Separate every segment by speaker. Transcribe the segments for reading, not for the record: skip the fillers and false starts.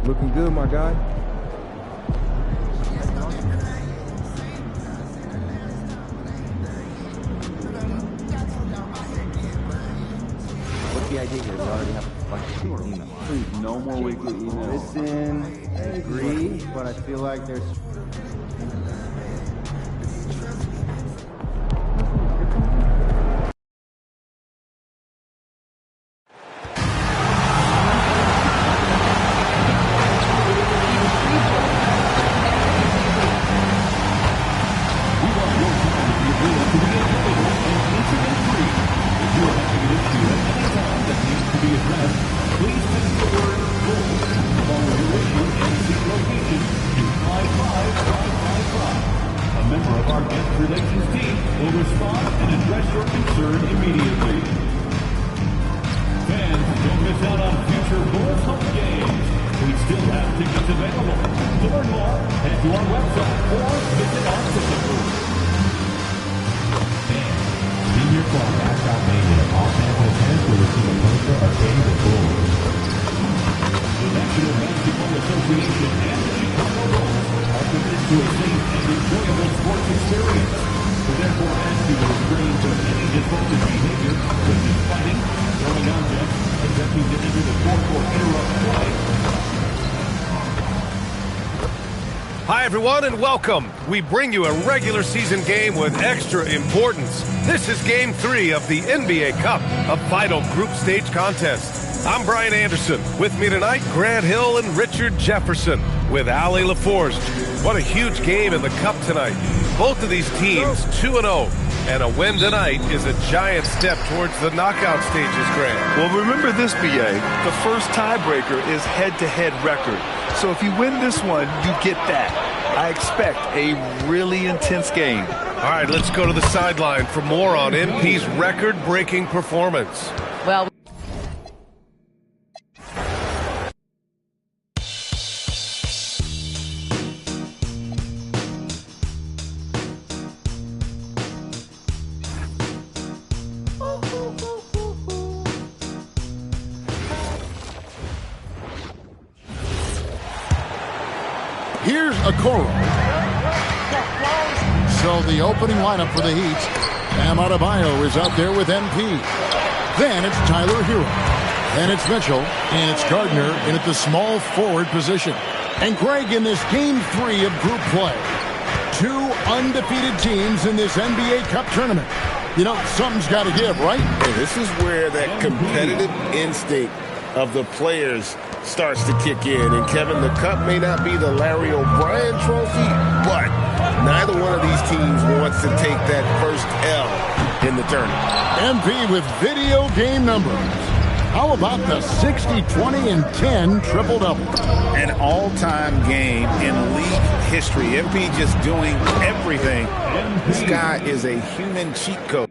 Speaker 1: Looking good, my guy. What's the idea here? We already have a bunch of emails.
Speaker 2: Please, no more weekly emails.
Speaker 1: Listen, I agree, but I feel like there's...
Speaker 3: Hi everyone and welcome. We bring you a regular season game with extra importance. This is game 3 of the NBA Cup, a vital group stage contest. I'm Brian Anderson. With me tonight, Grant Hill and Richard Jefferson with Ali LaForge. What a huge game in the Cup tonight. Both of these teams 2-0, and a win tonight is a giant step towards the knockout stages, Grant.
Speaker 4: Well, remember this, BA. The first tiebreaker is head-to-head record. So if you win this one, you get that. I expect a really intense game.
Speaker 3: All right, let's go to the sideline for more on MP's record-breaking performance.
Speaker 5: Well,
Speaker 6: here's Okoro. So the opening lineup for the Heat. Bam Adebayo is out there with MP. Then it's Tyler Hero. Then it's Mitchell. And it's Gardner in at the small forward position. And Greg, in this game 3 of group play, 2 undefeated teams in this NBA Cup tournament. You know, something's got to give, right?
Speaker 7: And this is where that competitive instinct of the players starts to kick in. And Kevin, the Cup may not be the Larry O'Brien trophy, but neither one of these teams wants to take that first L in the tournament.
Speaker 6: MP with video game numbers. How about the 60, 20, and 10 triple-double?
Speaker 7: An all-time game in league history. MP just doing everything. This guy is a human cheat code.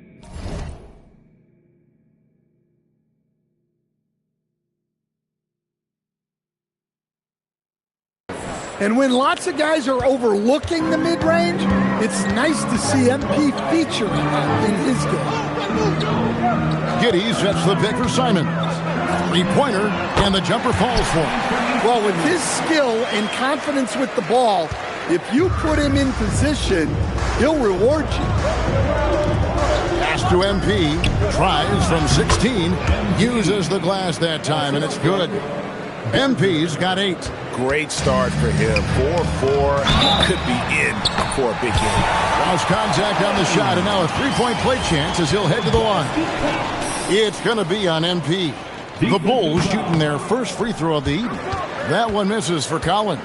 Speaker 8: And when lots of guys are overlooking the mid-range, it's nice to see MP featuring that in his game.
Speaker 6: Giddey sets the pick for Simons. Three-pointer, and the jumper falls for him.
Speaker 8: Well, with his skill and confidence with the ball, if you put him in position, he'll reward you.
Speaker 6: Pass to MP. Tries from 16. Uses the glass that time, and it's good. MP's got 8.
Speaker 7: Great start for him. 4-4. He could be in for a big game.
Speaker 6: Lost contact on the shot, and now a three-point play chance as he'll head to the line. It's going to be on MP. The Bulls shooting their first free throw of the evening. That one misses for Collins.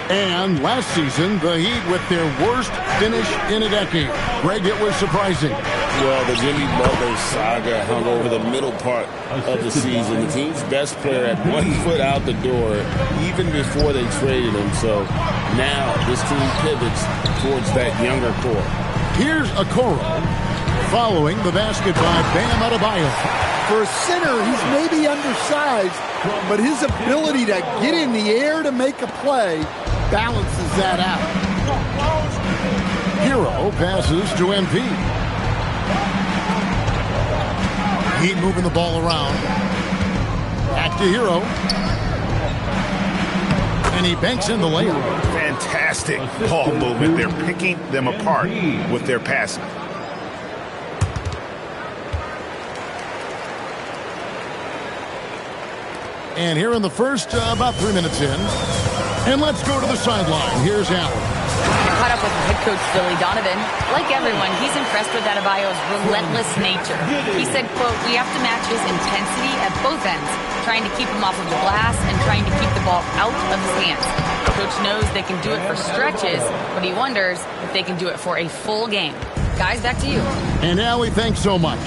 Speaker 6: And last season, the Heat with their worst finish in a decade. Greg, it was surprising.
Speaker 7: Well, the Jimmy Butler saga hung over the middle part of the season. The team's best player had 1 foot out the door even before they traded him. So now this team pivots towards that younger core.
Speaker 6: Here's Okoro following the basket by Bam Adebayo.
Speaker 8: For a center, he's maybe undersized, but his ability to get in the air to make a play balances that out.
Speaker 6: Hero passes to MP. Heat moving the ball around. Back to Hero. And he banks in the layup.
Speaker 5: Fantastic ball movement. They're picking them apart with their passing.
Speaker 6: And here in the first, about 3 minutes in. And let's go to the sideline. Here's Allen.
Speaker 9: I caught up with head coach Billy Donovan. Like everyone, he's impressed with Adebayo's relentless nature. He said, quote, "We have to match his intensity at both ends, trying to keep him off of the glass and trying to keep the ball out of his hands. Coach knows they can do it for stretches, but he wonders if they can do it for a full game." Guys, back to you.
Speaker 6: And Allie, thanks so much.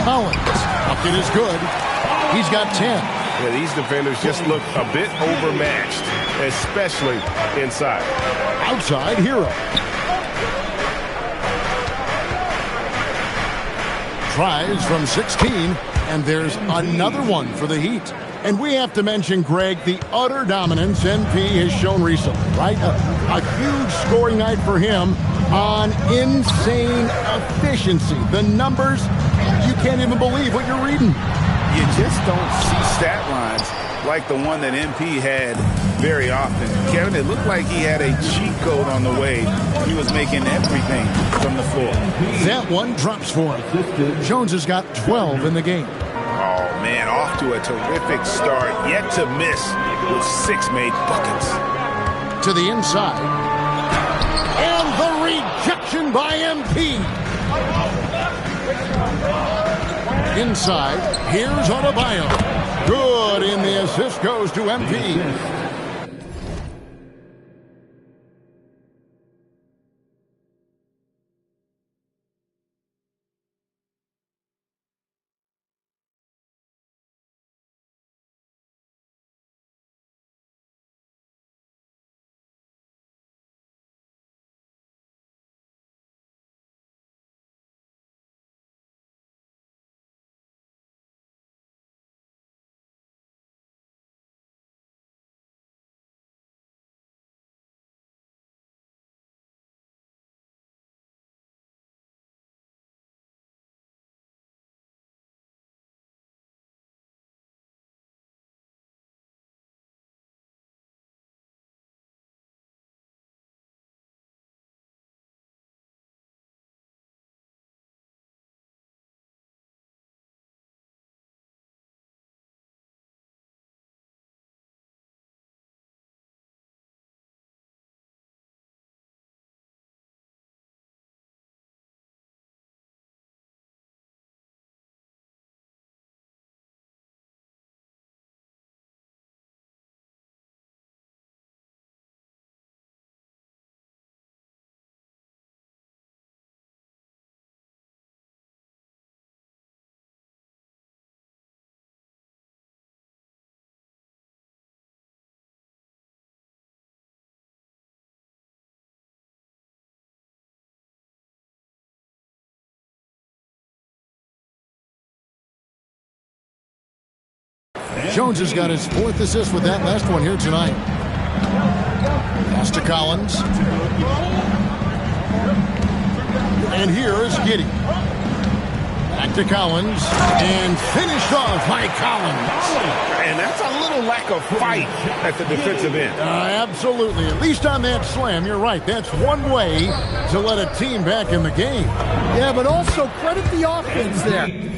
Speaker 6: Collins. Bucket is good. He's got 10.
Speaker 3: Yeah, these defenders just look a bit overmatched, especially inside.
Speaker 6: Outside, Hero. Tries from 16, and there's another one for the Heat. And we have to mention, Greg, the utter dominance NP has shown recently, right? A huge scoring night for him on insane efficiency. The numbers, you can't even believe what you're reading.
Speaker 5: You just don't see stat lines like the one that MP had very often. Kevin, it looked like he had a cheat code on the way. He was making everything from the floor.
Speaker 6: That one drops for him. Jones has got 12 in the game.
Speaker 5: Oh, man, off to a terrific start. Yet to miss with 6 made buckets.
Speaker 6: To the inside. And the rejection by MP. Inside, here's Adebayo. Good, and the assist goes to MP. Jones has got his 4th assist with that last one here tonight. Pass to Collins. And here is Giddey. Back to Collins. And finished off by Collins.
Speaker 3: And that's a little lack of fight at the defensive end.
Speaker 6: Absolutely. At least on that slam, you're right. That's one way to let a team back in the game.
Speaker 8: Yeah, but also credit the offense there.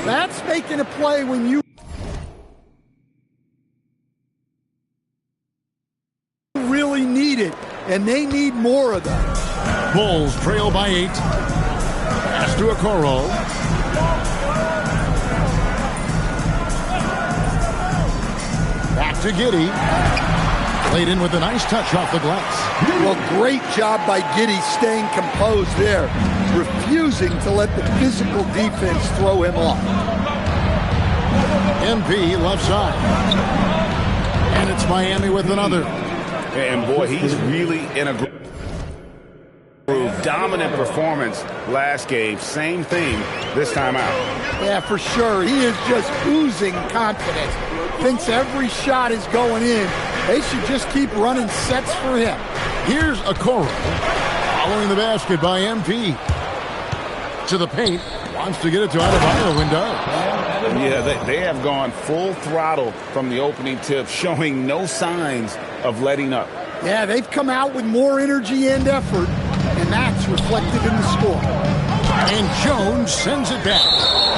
Speaker 8: That's making a play when you really need it, and they need more of that.
Speaker 6: Bulls trail by 8. Pass to Okoro. Back to Giddey. Played in with a nice touch off the glass.
Speaker 8: Well, great job by Giddey staying composed there, refusing to let the physical defense throw him off.
Speaker 6: MP left side. And it's Miami with another.
Speaker 5: And boy, he's really in a groove. Dominant performance last game. Same thing this time out.
Speaker 8: Yeah, for sure. He is just oozing confidence. Thinks every shot is going in. They should just keep running sets for him.
Speaker 6: Here's Okoro. Following the basket by MP. To the paint. Wants to get it to Adebayo and does.
Speaker 5: Yeah, they have gone full throttle from the opening tip, showing no signs of letting up.
Speaker 8: Yeah, they've come out with more energy and effort, and that's reflected in the score.
Speaker 6: And Jones sends it back.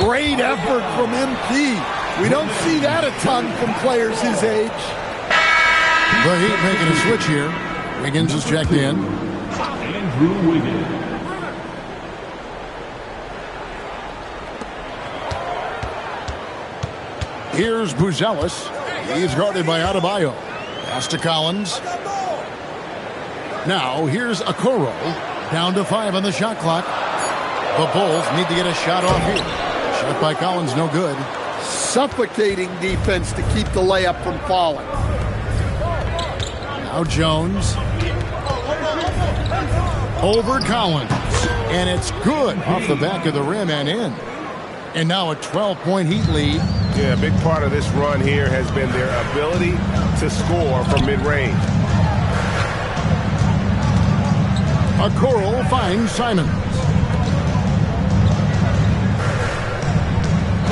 Speaker 8: Great effort from MP. We don't see that a ton from players his age.
Speaker 6: The Heat making a switch here. Wiggins is checked in.
Speaker 2: Andrew Wiggins.
Speaker 6: Here's Buzelis. He's guarded by Adebayo. Pass to Collins. Now here's Okoro. Down to 5 on the shot clock. The Bulls need to get a shot off here. Shot by Collins, no good.
Speaker 8: Suffocating defense to keep the layup from falling.
Speaker 6: Now Jones. Over Collins. And it's good off the back of the rim and in. And now a 12-point Heat lead.
Speaker 5: Yeah, a big part of this run here has been their ability to score from mid-range.
Speaker 6: Okoro finds Simons.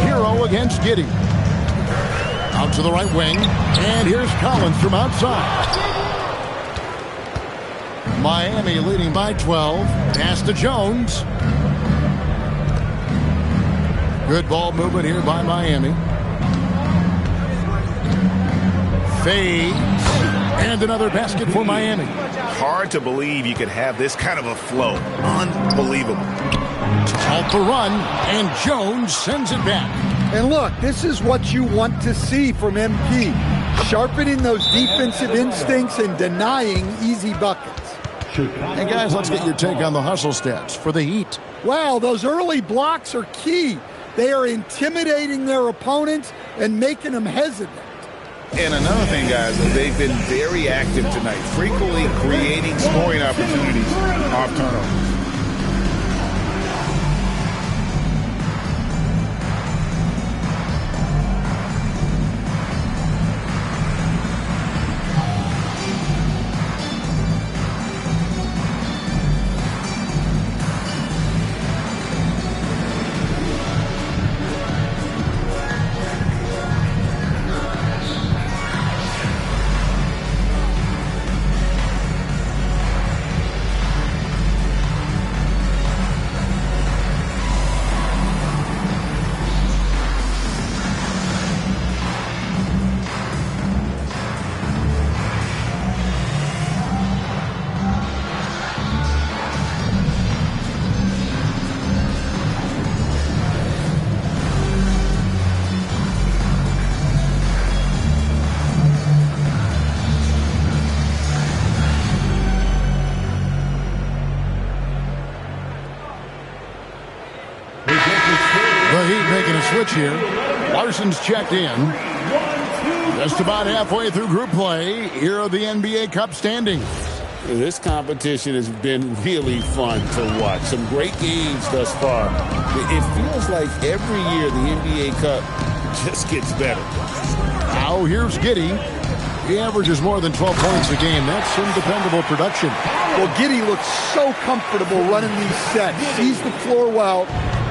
Speaker 6: Hero against Giddey. Out to the right wing. And here's Collins from outside. Miami leading by 12. Pass to Jones. Good ball movement here by Miami. Fades. And another basket for Miami.
Speaker 5: Hard to believe you could have this kind of a flow. Unbelievable.
Speaker 6: Out the run, and Jones sends it back.
Speaker 8: And look, this is what you want to see from MP. Sharpening those defensive instincts and denying easy buckets.
Speaker 6: Hey guys, let's get your take on the hustle stats for the Heat.
Speaker 8: Well, those early blocks are key. They are intimidating their opponents and making them hesitant.
Speaker 5: And another thing, guys, they've been very active tonight, frequently creating scoring opportunities off turnover.
Speaker 6: The Heat making a switch here. Larson's checked in. Just about halfway through group play. Here are the NBA Cup standings.
Speaker 7: This competition has been really fun to watch. Some great games thus far. It feels like every year the NBA Cup just gets better.
Speaker 6: Now here's Giddey. He averages more than 12 points a game. That's some dependable production.
Speaker 8: Well, Giddey looks so comfortable running these sets. Sees the floor well,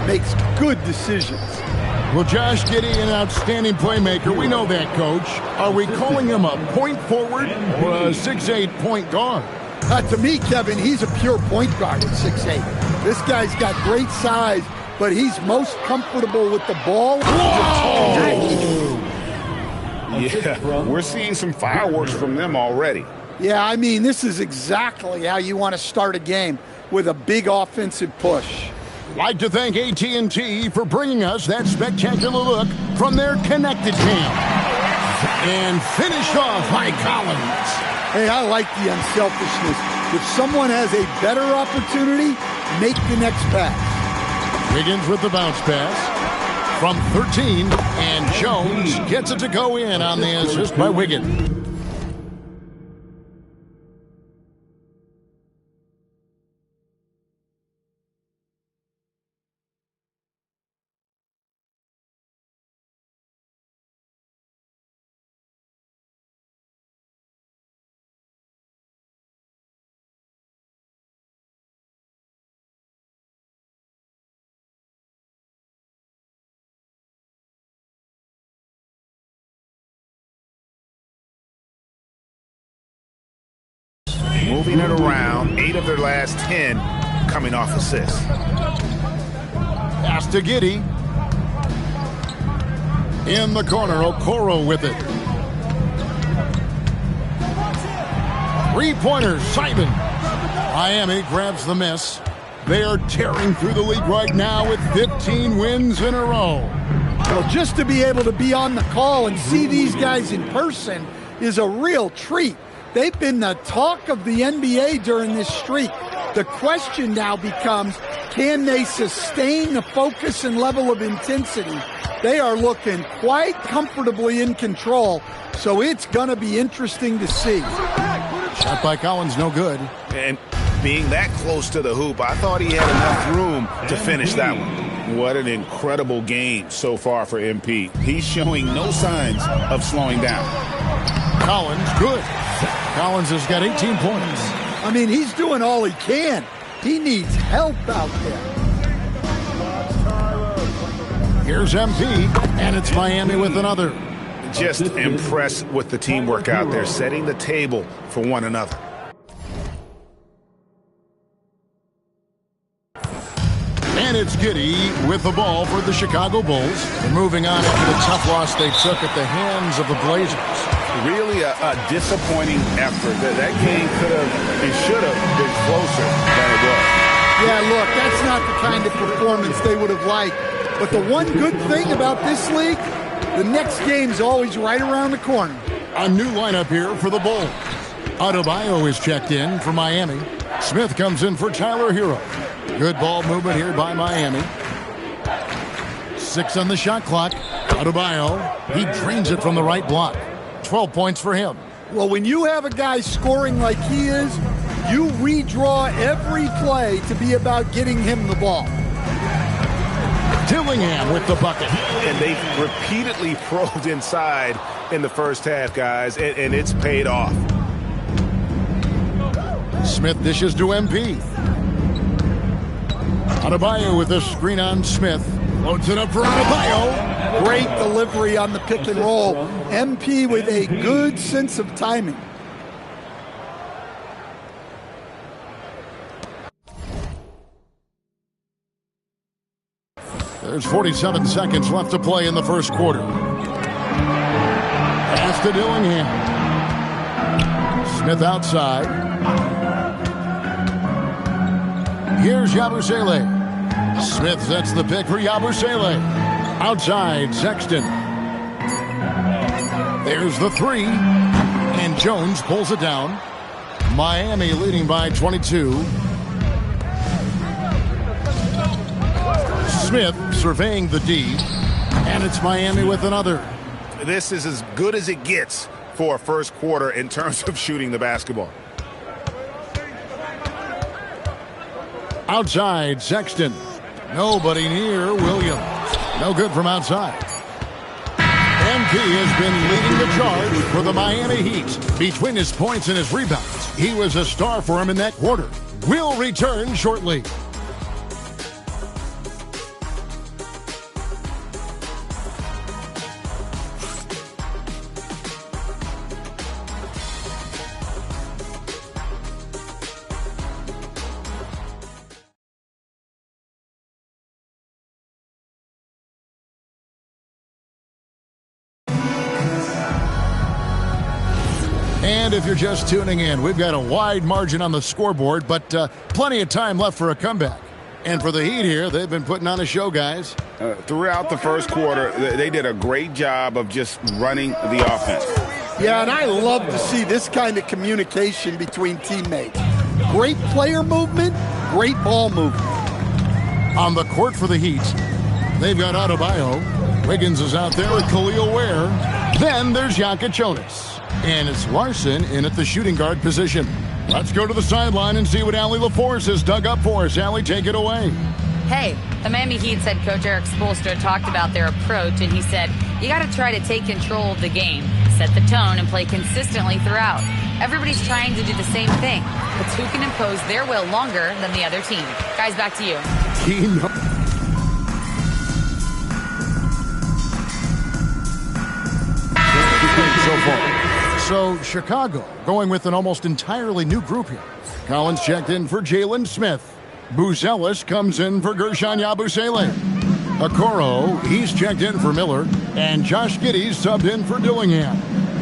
Speaker 8: makes good decisions.
Speaker 6: Well, Josh Giddey, an outstanding playmaker. We know that, Coach. Are we calling him a point forward or a 6'8" point guard?
Speaker 8: To me, Kevin, he's a pure point guard at 6'8". This guy's got great size, but he's most comfortable with the ball.
Speaker 5: Yeah, we're seeing some fireworks from them already.
Speaker 8: Yeah, I mean, this is exactly how you want to start a game, with a big offensive push.
Speaker 6: Like to thank AT&T for bringing us that spectacular look from their connected cam. And finished off by Collins.
Speaker 8: Hey, I like the unselfishness. If someone has a better opportunity, make the next pass.
Speaker 6: Wiggins with the bounce pass from 13, and Jones gets it to go in on the assist by Wiggins.
Speaker 5: Moving it around, 8 of their last 10 coming off assists.
Speaker 6: Pass to Giddey. In the corner, Okoro with it. Three-pointers, Simon. Miami grabs the miss. They are tearing through the league right now with 15 wins in a row.
Speaker 8: Well, just to be able to be on the call and see these guys in person is a real treat. They've been the talk of the NBA during this streak. The question now becomes, can they sustain the focus and level of intensity? They are looking quite comfortably in control, so it's going to be interesting to see.
Speaker 6: Shot by Collins, no good.
Speaker 5: And being that close to the hoop, I thought he had enough room to finish that one. What an incredible game so far for MP. He's showing no signs of slowing down.
Speaker 6: Collins, good. Collins has got 18 points.
Speaker 8: I mean, he's doing all he can. He needs help out there.
Speaker 6: Here's MP, and it's Miami with another.
Speaker 5: Just impressed with the teamwork out there, setting the table for one another.
Speaker 6: And it's Giddey with the ball for the Chicago Bulls. And moving on after the tough loss they took at the hands of the Blazers.
Speaker 5: Really a disappointing effort. That game could have and should have been closer than it was.
Speaker 8: Yeah, look, that's not the kind of performance they would have liked. But the one good thing about this league, the next game's always right around the corner.
Speaker 6: A new lineup here for the Bulls. Adebayo is checked in for Miami. Smith comes in for Tyler Hero. Good ball movement here by Miami. 6 on the shot clock. Adebayo, he drains it from the right block. 12 points for him.
Speaker 8: Well, when you have a guy scoring like he is, you redraw every play to be about getting him the ball.
Speaker 6: Dillingham with the bucket.
Speaker 5: And they repeatedly probed inside in the first half, guys, and it's paid off.
Speaker 6: Smith dishes to MP. Adebayo with the screen on Smith. Loads it up for Adebayo.
Speaker 8: Great delivery on the pick and roll. MP with a good sense of timing.
Speaker 6: There's 47 seconds left to play in the first quarter. Pass to Dillingham. Smith outside. Here's Yabusele. Smith sets the pick for Yabusele. Outside, Sexton. There's the three. And Jones pulls it down. Miami leading by 22. Smith surveying the D. And it's Miami with another.
Speaker 5: This is as good as it gets for a first quarter in terms of shooting the basketball.
Speaker 6: Outside, Sexton. Nobody near Williams. No good from outside. MP has been leading the charge for the Miami Heat. Between his points and his rebounds, he was a star for him in that quarter. We'll return shortly. And if you're just tuning in, we've got a wide margin on the scoreboard, but plenty of time left for a comeback. And for the Heat here, they've been putting on a show, guys.
Speaker 5: Throughout the first quarter, they did a great job of just running the offense.
Speaker 8: Yeah, and I love to see this kind of communication between teammates. Great player movement, great ball movement.
Speaker 6: On the court for the Heat, they've got Adebayo. Wiggins is out there with Khalil Ware. Then there's Jokic. And it's Larson in at the shooting guard position. Let's go to the sideline and see what Allie LaForce has dug up for us. Allie, take it away.
Speaker 9: Hey, the Miami Heat's head coach Eric Spoelstra talked about their approach, and he said, you got to try to take control of the game, set the tone, and play consistently throughout. Everybody's trying to do the same thing. It's who can impose their will longer than the other team. Guys, back to you.
Speaker 6: So far. So Chicago going with an almost entirely new group here. Collins checked in for Jalen Smith. Buzelis comes in for Gershon Yabusele. Okoro, he's checked in for Miller. And Josh Giddey's subbed in for Dillingham.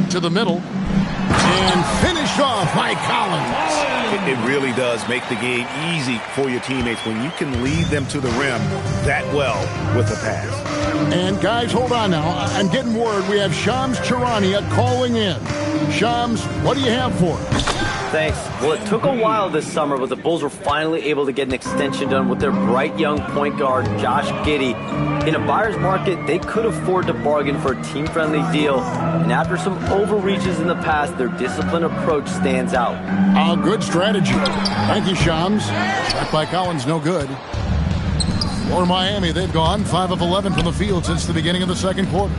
Speaker 6: To the middle. And finished off by Collins.
Speaker 5: It really does make the game easy for your teammates when you can lead them to the rim that well with a pass.
Speaker 6: And guys, hold on now. I'm getting word we have Shams Charania calling in. Shams, what do you have for us?
Speaker 10: Thanks. Well, it took a while this summer, but the Bulls were finally able to get an extension done with their bright young point guard, Josh Giddey. In a buyer's market, they could afford to bargain for a team-friendly deal. And after some overreaches in the past, their disciplined approach stands out.
Speaker 6: A good strategy. Thank you, Shams. Shot by Collins, no good. For Miami, they've gone 5 of 11 from the field since the beginning of the second quarter.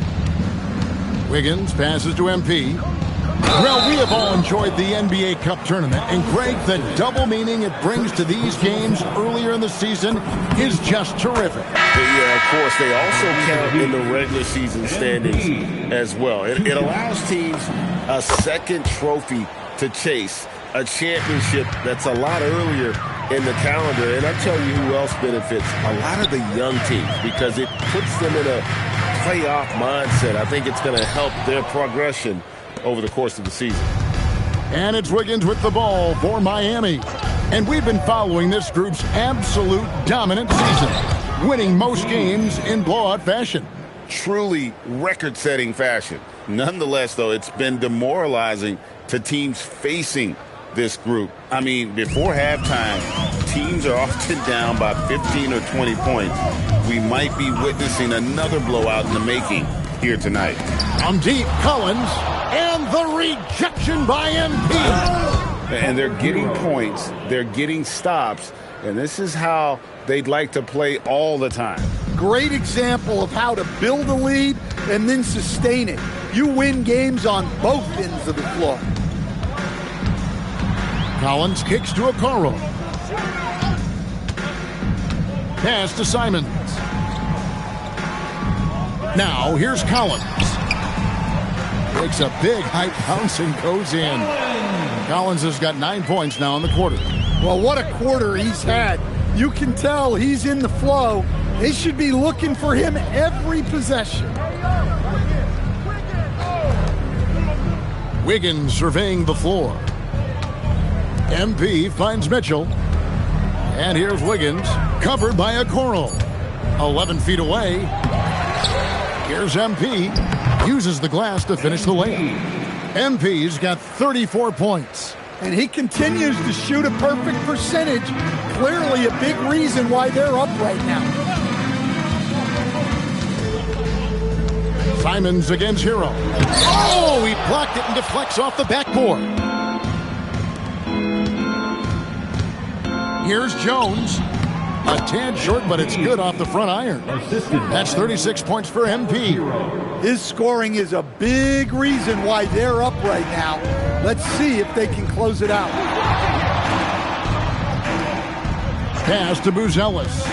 Speaker 6: Wiggins passes to MP. Well, we have all enjoyed the NBA Cup tournament, and Greg, the double meaning it brings to these games earlier in the season is just terrific.
Speaker 7: Yeah, of course, they also count in the regular season standings as well. It allows teams a second trophy to chase, a championship that's a lot earlier in the calendar. And I tell you who else benefits, a lot of the young teams, because it puts them in a playoff mindset. I think it's going to help their progression over the course of the season.
Speaker 6: And it's Wiggins with the ball for Miami. And we've been following this group's absolute dominant season, winning most games in blowout fashion.
Speaker 7: Truly record-setting fashion. Nonetheless, though, it's been demoralizing to teams facing this group. I mean, before halftime, teams are often down by 15 or 20 points. We might be witnessing another blowout in the making here tonight.
Speaker 6: From deep, Collins, and the rejection by MP.
Speaker 5: And they're getting points, they're getting stops, and this is how they'd like to play all the time.
Speaker 8: Great example of how to build a lead and then sustain it. You win games on both ends of the floor.
Speaker 6: Collins kicks to Okoro. Pass to Simons. Now here's Collins. Takes a big high bounce and goes in. Collins has got 9 points now in the quarter.
Speaker 8: Well, what a quarter he's had. You can tell he's in the flow. They should be looking for him every possession.
Speaker 6: Wiggins surveying the floor. MP finds Mitchell. And here's Wiggins, covered by Okoro. 11 feet away. Here's MP. Uses the glass to finish the layup. MP's got 34 points.
Speaker 8: And he continues to shoot a perfect percentage. Clearly a big reason why they're up right now.
Speaker 6: Simons against Hero. Oh, he blocked it and deflects off the backboard. Here's Jones. A tad short, but it's good off the front iron. That's 36 points for MP.
Speaker 8: His scoring is a big reason why they're up right now. Let's see if they can close it out.
Speaker 6: Pass to Buzelis.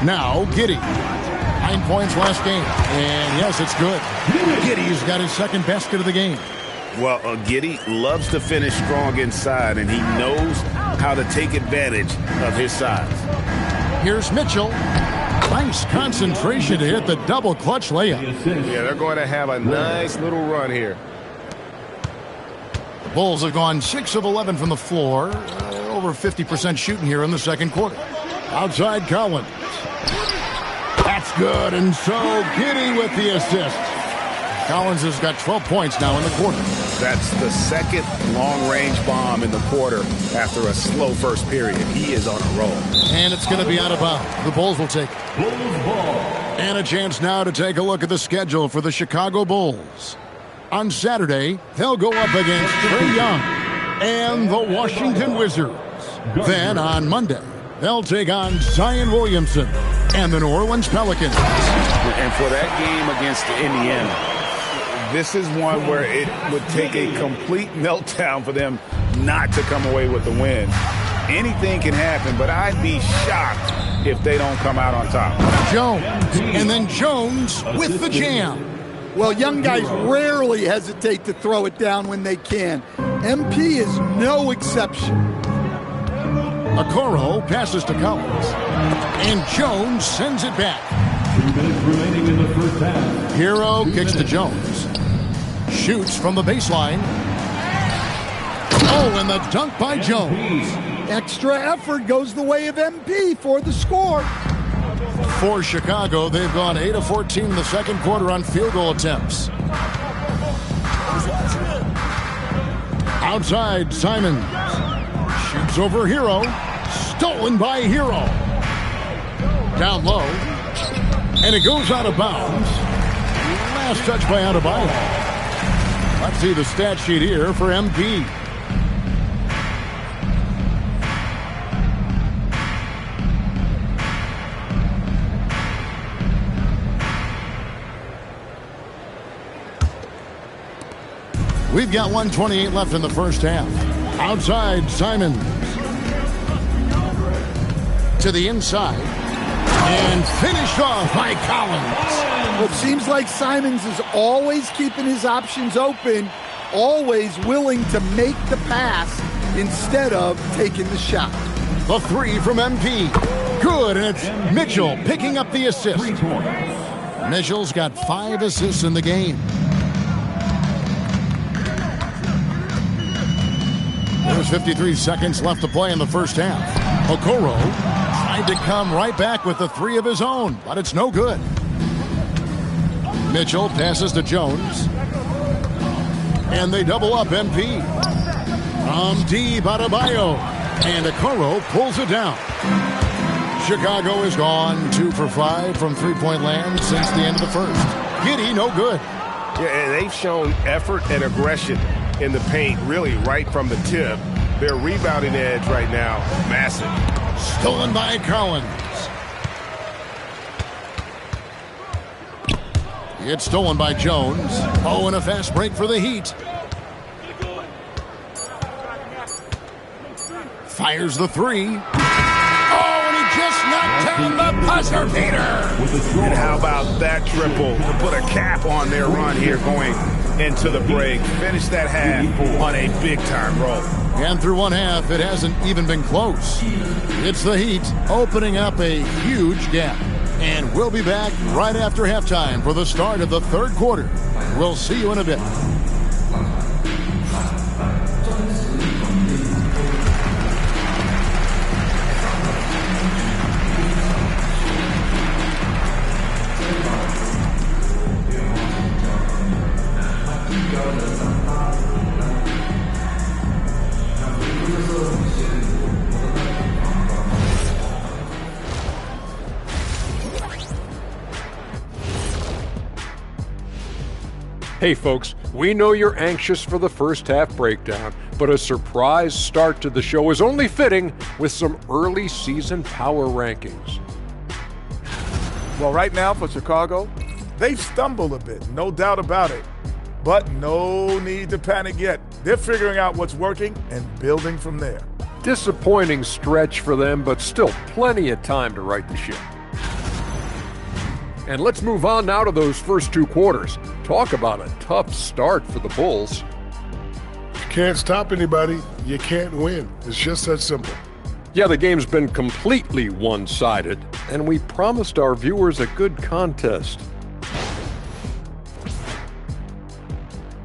Speaker 6: Now Giddey. 9 points last game. And yes, it's good. Giddey's got his second basket of the game.
Speaker 5: Well, Giddey loves to finish strong inside, and he knows how to take advantage of his size.
Speaker 6: Here's Mitchell. Nice concentration to hit the double clutch layup.
Speaker 7: Yeah, they're going to have a nice little run here.
Speaker 6: The Bulls have gone 6 of 11 from the floor. Over 50% shooting here in the second quarter. Outside Collins. That's good, and so Giddey with the assist. Collins has got 12 points now in the quarter.
Speaker 5: That's the second long-range bomb in the quarter after a slow first period. He is on a roll.
Speaker 6: And it's going to be out of bounds. The Bulls will take it.
Speaker 2: Bulls ball.
Speaker 6: And a chance now to take a look at the schedule for the Chicago Bulls. On Saturday, they'll go up against Trae Young and the Washington Wizards. Then on Monday, they'll take on Zion Williamson and the New Orleans Pelicans.
Speaker 5: And for that game against Indiana, this is one where it would take a complete meltdown for them not to come away with the win. Anything can happen, but I'd be shocked if they don't come out on top.
Speaker 6: Jones, and then Jones with the jam.
Speaker 8: Well, young guys rarely hesitate to throw it down when they can. MP is no exception.
Speaker 6: Okoro passes to Collins, and Jones sends it back.
Speaker 2: 2 minutes remaining in the first half.
Speaker 6: Hero kicks to Jones. Shoots from the baseline. Oh, and the dunk by Jones.
Speaker 8: Extra effort goes the way of MP for the score.
Speaker 6: For Chicago, they've gone 8 of 14 in the second quarter on field goal attempts. Outside, Simons. Shoots over Hero. Stolen by Hero. Down low. And it goes out of bounds. Last touch by Adebayo. Let's see the stat sheet here for MP. We've got 1:28 left in the first half. Outside, Simons. To the inside. And finished off by Collins.
Speaker 8: Well, it seems like Simons is always keeping his options open, always willing to make the pass instead of taking the shot.
Speaker 6: The three from MP. Good, and it's Mitchell picking up the assist.
Speaker 2: 3 points.
Speaker 6: Mitchell's got 5 assists in the game. There's 53 seconds left to play in the first half. Okoro tried to come right back with the 3 of his own, but it's no good. Mitchell passes to Jones. And they double up MP. From deep, Adebayo. And Okoro pulls it down. Chicago has gone 2 for 5 from three-point land since the end of the first. Giddey, no good.
Speaker 7: Yeah, and they've shown effort and aggression in the paint, really right from the tip. Their rebounding edge right now, massive.
Speaker 6: Stolen by Collins. It's stolen by Jones. Oh, and a fast break for the Heat. Fires the 3. Oh, and he just knocked down the buzzer beater.
Speaker 5: And how about that triple to put a cap on their run here going into the break? Finish that half on a big-time roll.
Speaker 6: And through one half, it hasn't even been close. It's the Heat opening up a huge gap. And we'll be back right after halftime for the start of the third quarter. We'll see you in a bit.
Speaker 11: Hey folks, we know you're anxious for the first half breakdown, but a surprise start to the show is only fitting with some early season power rankings.
Speaker 4: Well, right now for Chicago, they've stumbled a bit, no doubt about it. But no need to panic yet. They're figuring out what's working and building from there.
Speaker 11: Disappointing stretch for them, but still plenty of time to right the ship. And let's move on now to those first 2 quarters. Talk about a tough start for the Bulls.
Speaker 12: You can't stop anybody. You can't win. It's just that simple.
Speaker 11: Yeah, the game's been completely one-sided, and we promised our viewers a good contest.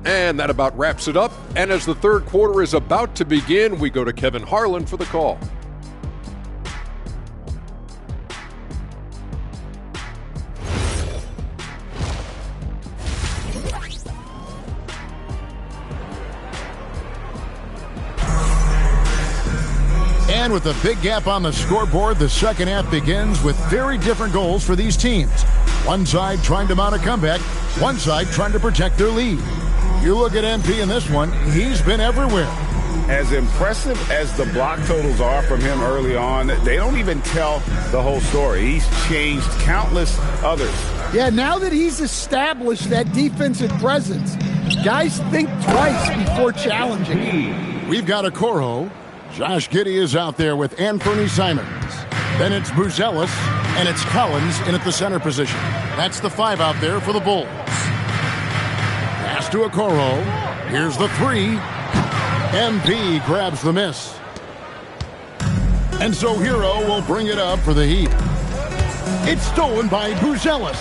Speaker 11: And that about wraps it up. And as the third quarter is about to begin, we go to Kevin Harlan for the call.
Speaker 6: And with a big gap on the scoreboard, the second half begins with very different goals for these teams. One side trying to mount a comeback, one side trying to protect their lead. You look at MP in this one, he's been everywhere.
Speaker 5: As impressive as the block totals are from him early on, they don't even tell the whole story. He's changed countless others.
Speaker 8: Yeah, now that he's established that defensive presence, guys think twice before challenging.
Speaker 6: We've got a Coro. Josh Giddey is out there with ANTMAN757. Then it's Buzelis, and it's Collins in at the center position. That's the 5 out there for the Bulls. Pass to Okoro. Here's the 3. MP grabs the miss. And so Hero will bring it up for the Heat. It's stolen by Buzelis.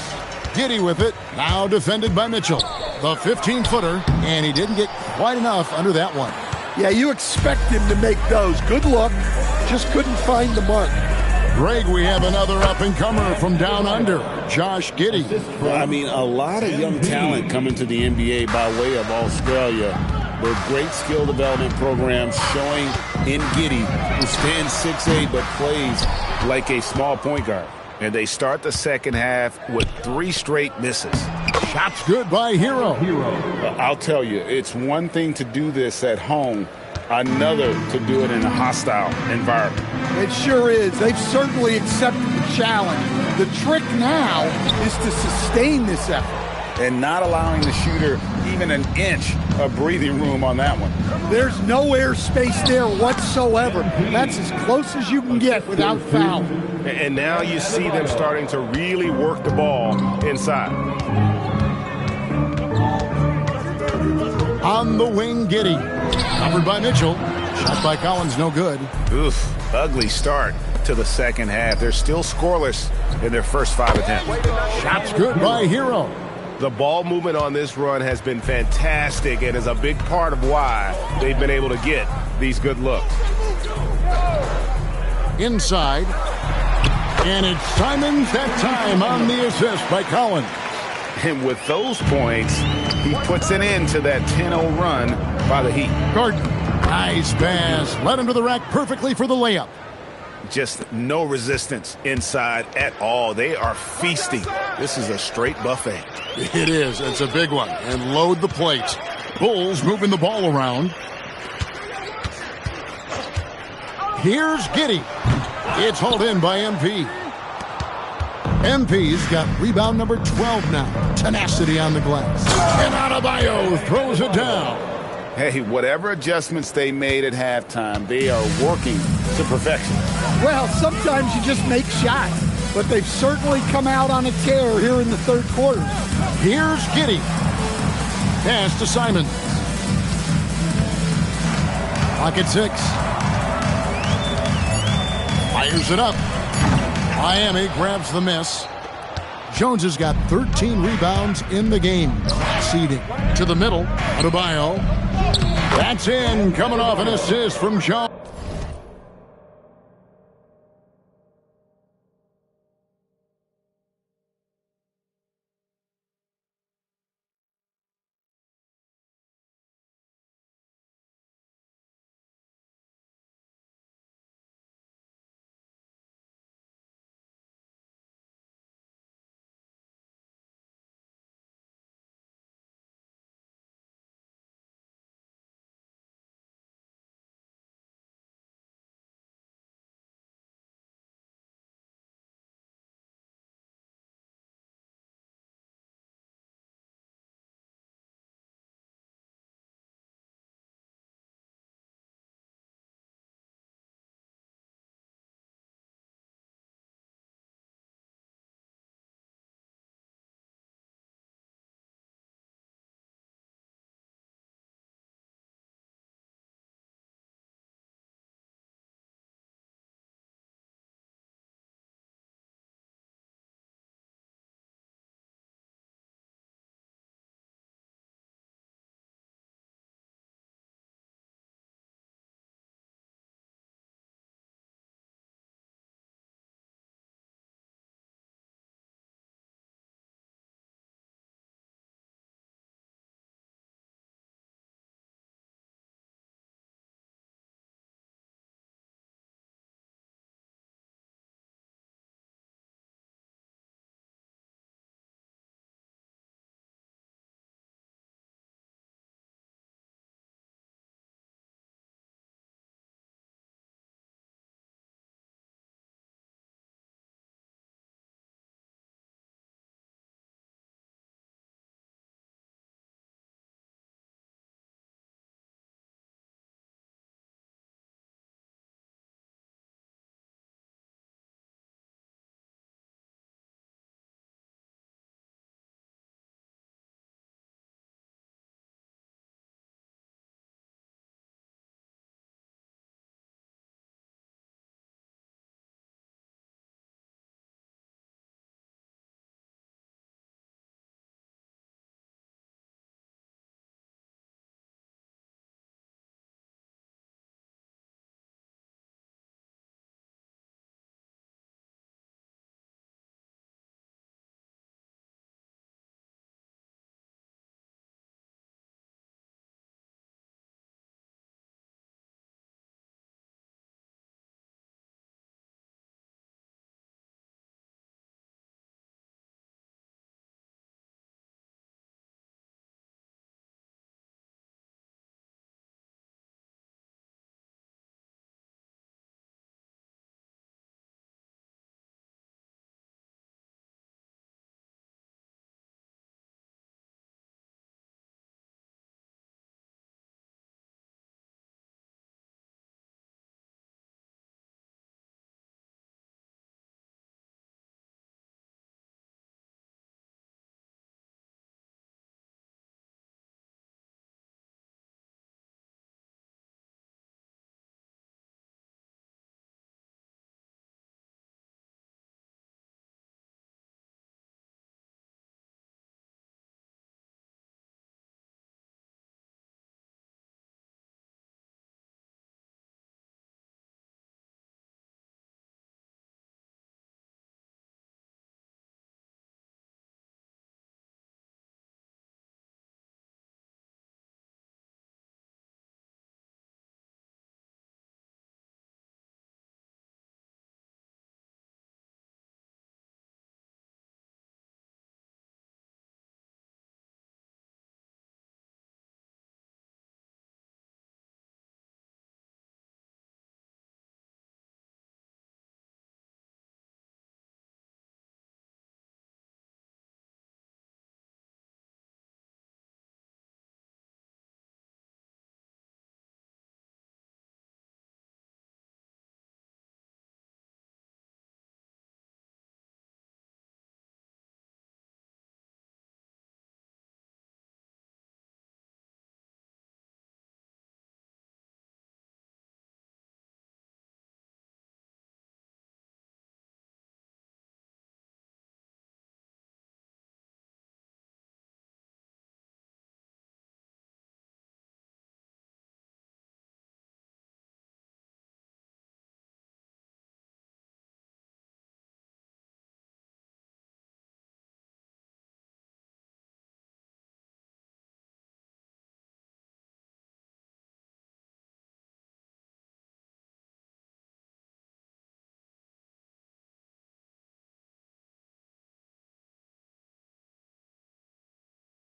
Speaker 6: Giddey with it, now defended by Mitchell. The 15-footer, and he didn't get quite enough under that one.
Speaker 8: Yeah, you expect him to make those. Good look. Just couldn't find the mark.
Speaker 6: Greg, we have another up-and-comer from down under, Josh Giddey.
Speaker 7: I mean, a lot of young talent coming to the NBA by way of Australia. With great skill development programs showing in Giddey, who stands 6'8", but plays like a small point guard. And they start the second half with 3 straight misses.
Speaker 6: Shots good by Hero.
Speaker 5: I'll tell you, it's one thing to do this at home, another to do it in a hostile environment.
Speaker 8: It sure is. They've certainly accepted the challenge. The trick now is to sustain this effort.
Speaker 5: And not allowing the shooter even an inch of breathing room on that one.
Speaker 8: There's no airspace there whatsoever. That's as close as you can get without foul.
Speaker 3: And now you see them starting to really work the ball inside.
Speaker 6: On the wing, Giddey. Covered by Mitchell. Shot by Collins, no good.
Speaker 5: Oof, ugly start to the second half. They're still scoreless in their first 5 attempts.
Speaker 6: Shots good by Hero.
Speaker 3: The ball movement on this run has been fantastic and is a big part of why they've been able to get these good looks.
Speaker 6: Inside. And it's Simons that time on the assist by Collins.
Speaker 5: And with those points, he puts an end to that 10-0 run by the Heat.
Speaker 6: Gordon, nice pass. Led him to the rack perfectly for the layup.
Speaker 5: Just no resistance inside at all. They are feasting. This is a straight buffet.
Speaker 6: It is. It's a big one. And load the plate. Bulls moving the ball around. Here's Giddey. It's hauled in by MP. MP's got rebound number 12 now. Tenacity on the glass. And Adebayo throws it down.
Speaker 5: Hey, whatever adjustments they made at halftime, they are working to perfection.
Speaker 8: Well, sometimes you just make shots, but they've certainly come out on a tear here in the third quarter.
Speaker 6: Here's Giddey. Pass to Simon. Clock at 6. Fires it up. Miami grabs the miss. Jones has got 13 rebounds in the game. Seeding to the middle. Adebayo. That's in. Coming off an assist from Jones.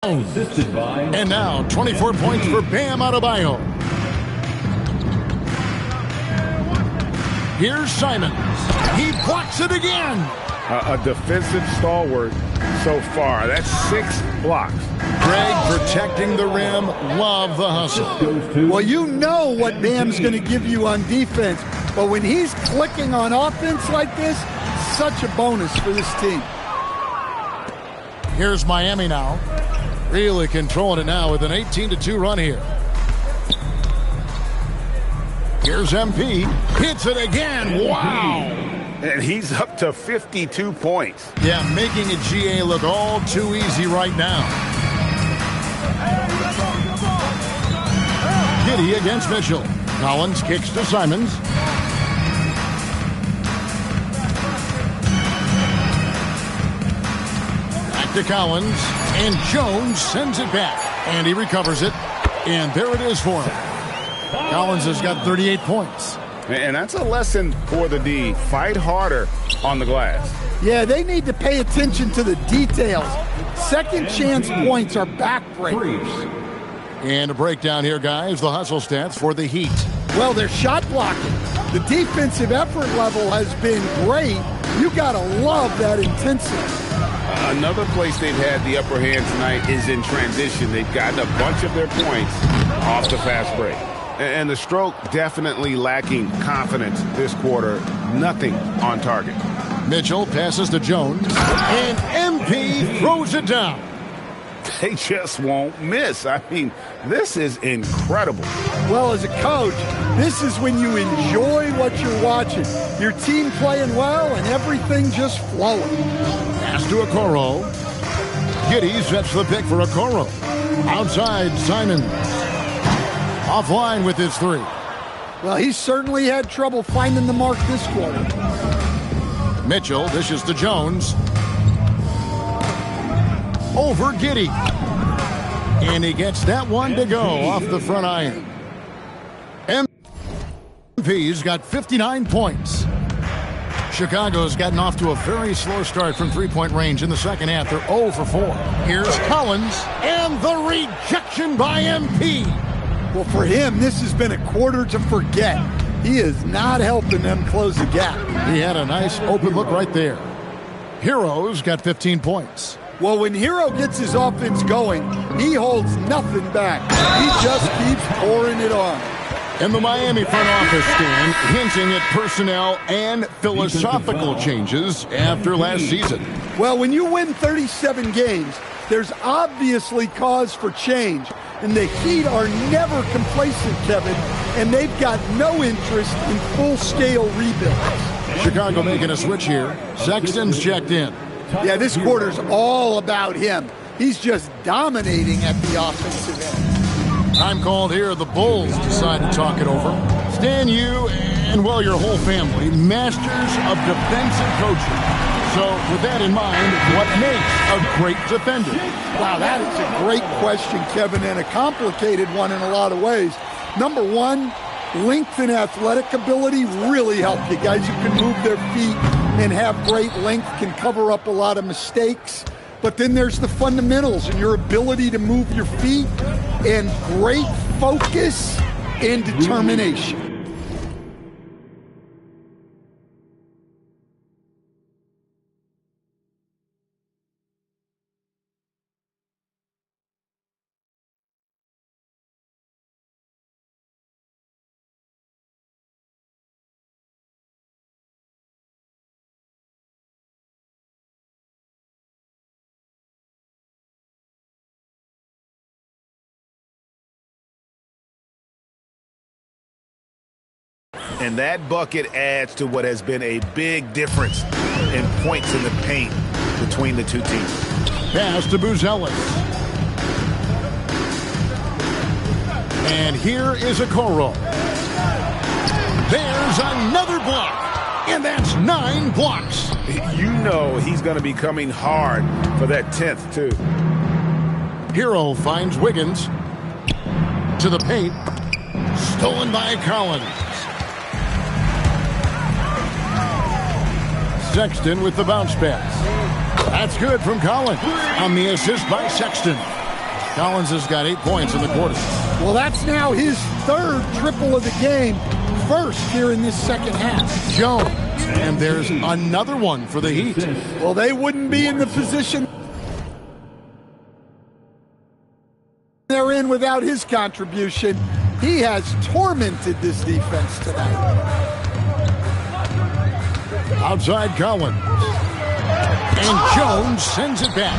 Speaker 2: Assisted by...
Speaker 6: And now, 24 points for Bam Adebayo. Here's Simons. He blocks it again.
Speaker 5: A defensive stalwart so far. That's 6 blocks.
Speaker 6: Greg protecting the rim. Love the hustle.
Speaker 8: Well, you know what Bam's going to give you on defense, but when he's clicking on offense like this, such a bonus for this team.
Speaker 6: Here's Miami now. Really controlling it now with an 18-2 run here. Here's MP. Hits it again. Wow.
Speaker 5: And he's up to 52 points.
Speaker 6: Yeah, making a GA look all too easy right now. Giddey against Mitchell. Collins kicks to Simons. Back to Collins. And Jones sends it back. And he recovers it. And there it is for him. Collins has got 38 points.
Speaker 5: And that's a lesson for the D. Fight harder on the glass.
Speaker 8: Yeah, they need to pay attention to the details. Second chance points are backbreakers.
Speaker 6: And a breakdown here, guys. The hustle stats for the Heat.
Speaker 8: Well, they're shot blocking. The defensive effort level has been great. You got to love that intensity.
Speaker 5: Another place they've had the upper hand tonight is in transition. They've gotten a bunch of their points off the fast break. And the stroke definitely lacking confidence this quarter. Nothing on target.
Speaker 6: Mitchell passes to Jones. And MP throws it down.
Speaker 5: They just won't miss. I mean, this is incredible.
Speaker 8: Well, as a coach, this is when you enjoy what you're watching. Your team playing well and everything just flowing.
Speaker 6: Pass to Okoro. Giddey sets the pick for Okoro. Outside, Simons. Offline with his 3.
Speaker 8: Well, he certainly had trouble finding the mark this quarter.
Speaker 6: Mitchell dishes to Jones. Over Giddey. And he gets that one to go off the front iron. MV's got 59 points. Chicago's gotten off to a very slow start from three-point range in the second half. They're 0 for 4. Here's Collins. And the rejection by MP.
Speaker 8: Well, for him, this has been a quarter to forget. He is not helping them close the gap.
Speaker 6: He had a nice open look right there. Hero's got 15 points.
Speaker 8: Well, when Hero gets his offense going, he holds nothing back. He just keeps pouring it on.
Speaker 6: And the Miami front office stand hinting at personnel and philosophical changes after last season.
Speaker 8: Well, when you win 37 games, there's obviously cause for change. And the Heat are never complacent, Kevin, and they've got no interest in full-scale rebuilds.
Speaker 6: Chicago making a switch here. Sexton's checked in.
Speaker 8: Yeah, this quarter's all about him. He's just dominating at the offensive end.
Speaker 6: Time called here. The Bulls decide to talk it over. Stan, you and, well, your whole family, masters of defensive coaching. So, with that in mind, what makes a great defender?
Speaker 8: Wow, that is a great question, Kevin, and a complicated one in a lot of ways. Number one, length and athletic ability really help you. Guys who can move their feet and have great length can cover up a lot of mistakes. But then there's the fundamentals and your ability to move your feet and great focus and determination.
Speaker 5: And that bucket adds to what has been a big difference in points in the paint between the two teams.
Speaker 6: Pass to Buzelis. And here is Okoro. There's another block. And that's 9 blocks.
Speaker 5: You know he's going to be coming hard for that 10th, too.
Speaker 6: Hero finds Wiggins. To the paint. Stolen by Collins. Sexton with the bounce pass. That's good from Collins on the assist by Sexton. Collins has got 8 points in the quarter.
Speaker 8: Well, that's now his third triple of the game, first here in this second half.
Speaker 6: Jones, and there's another one for the Heat.
Speaker 8: Well, they wouldn't be in the position they're in without his contribution. He has tormented this defense tonight.
Speaker 6: Outside Collins. And Jones sends it back.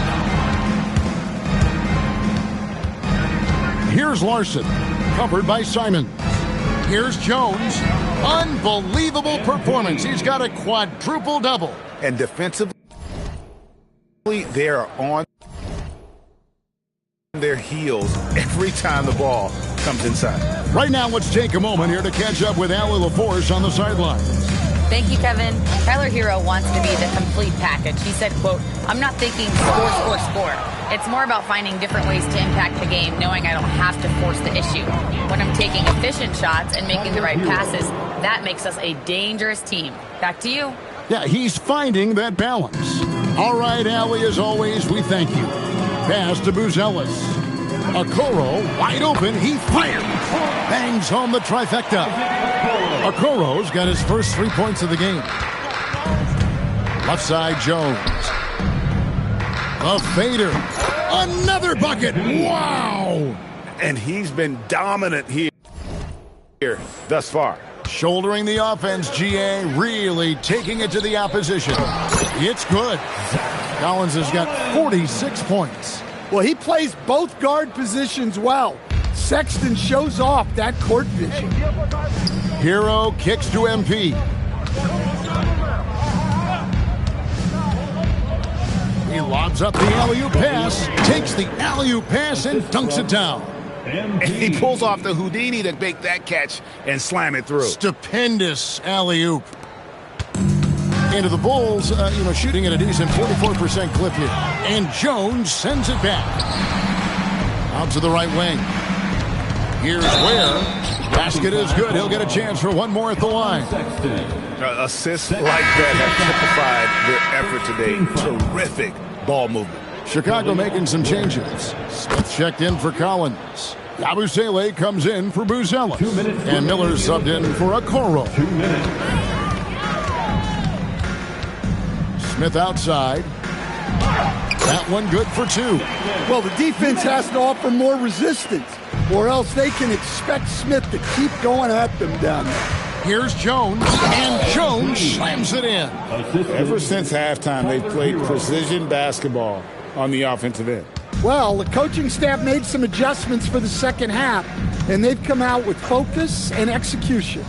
Speaker 6: Here's Larson, covered by Simon. Here's Jones. Unbelievable performance. He's got a quadruple double.
Speaker 5: And defensively, they are on their heels every time the ball comes inside.
Speaker 6: Right now, let's take a moment here to catch up with Allie LaForce on the sidelines.
Speaker 9: Thank you, Kevin. Tyler Hero wants to be the complete package. He said, quote, "I'm not thinking score. It's more about finding different ways to impact the game, knowing I don't have to force the issue. When I'm taking efficient shots and making the right passes, that makes us a dangerous team." Back to you.
Speaker 6: Yeah, he's finding that balance. All right, Allie, as always, we thank you. Pass to Buzelis. Okoro, wide open, he fires. Bangs home the trifecta. Okoro's got his first 3 points of the game. Left side, Jones. A fader. Another bucket. Wow!
Speaker 5: And he's been dominant here thus far.
Speaker 6: Shouldering the offense, GA, really taking it to the opposition. It's good. Collins has got 46 points.
Speaker 8: Well, he plays both guard positions well. Sexton shows off that court vision.
Speaker 6: Hero kicks to MP. He lobs up the alley-oop pass, takes the alley-oop pass and dunks it down.
Speaker 5: And he pulls off the Houdini to make that catch and slam it through.
Speaker 6: Stupendous alley-oop. Into the Bulls, shooting at a decent 44% clip here. And Jones sends it back. Out to the right wing. Here's Ware. Basket is good. He'll get a chance for one more at the line.
Speaker 5: Assists like that have typified their effort today. Terrific ball movement.
Speaker 6: Chicago making some changes. Smith checked in for Collins. Yabusele comes in for Buzelis. And Miller subbed in for Okoro.
Speaker 2: 2 minutes.
Speaker 6: Smith outside. That one good for 2.
Speaker 8: Well, the defense has to offer more resistance, or else they can expect Smith to keep going at them down there.
Speaker 6: Here's Jones, and Jones slams it in.
Speaker 5: Ever since halftime, they've played precision basketball on the offensive end.
Speaker 8: Well, the coaching staff made some adjustments for the second half, and they've come out with focus and execution.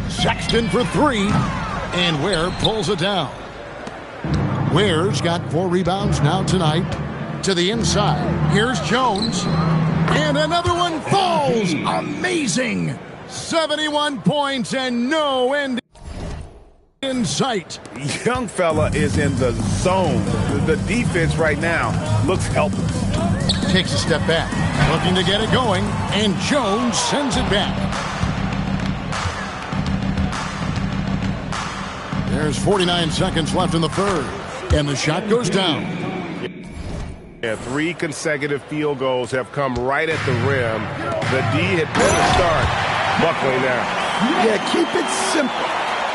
Speaker 6: Sexton for 3, and Ware pulls it down. Ware's got 4 rebounds now tonight. To the inside. Here's Jones. And another one falls. Amazing. 71 points and no end in sight.
Speaker 5: Young fella is in the zone. The defense right now looks helpless.
Speaker 6: Takes a step back. Looking to get it going. And Jones sends it back. There's 49 seconds left in the third. And the shot goes down.
Speaker 3: Yeah, 3 consecutive field goals have come right at the rim. The D had better start. Buckley now.
Speaker 8: Yeah, keep it simple.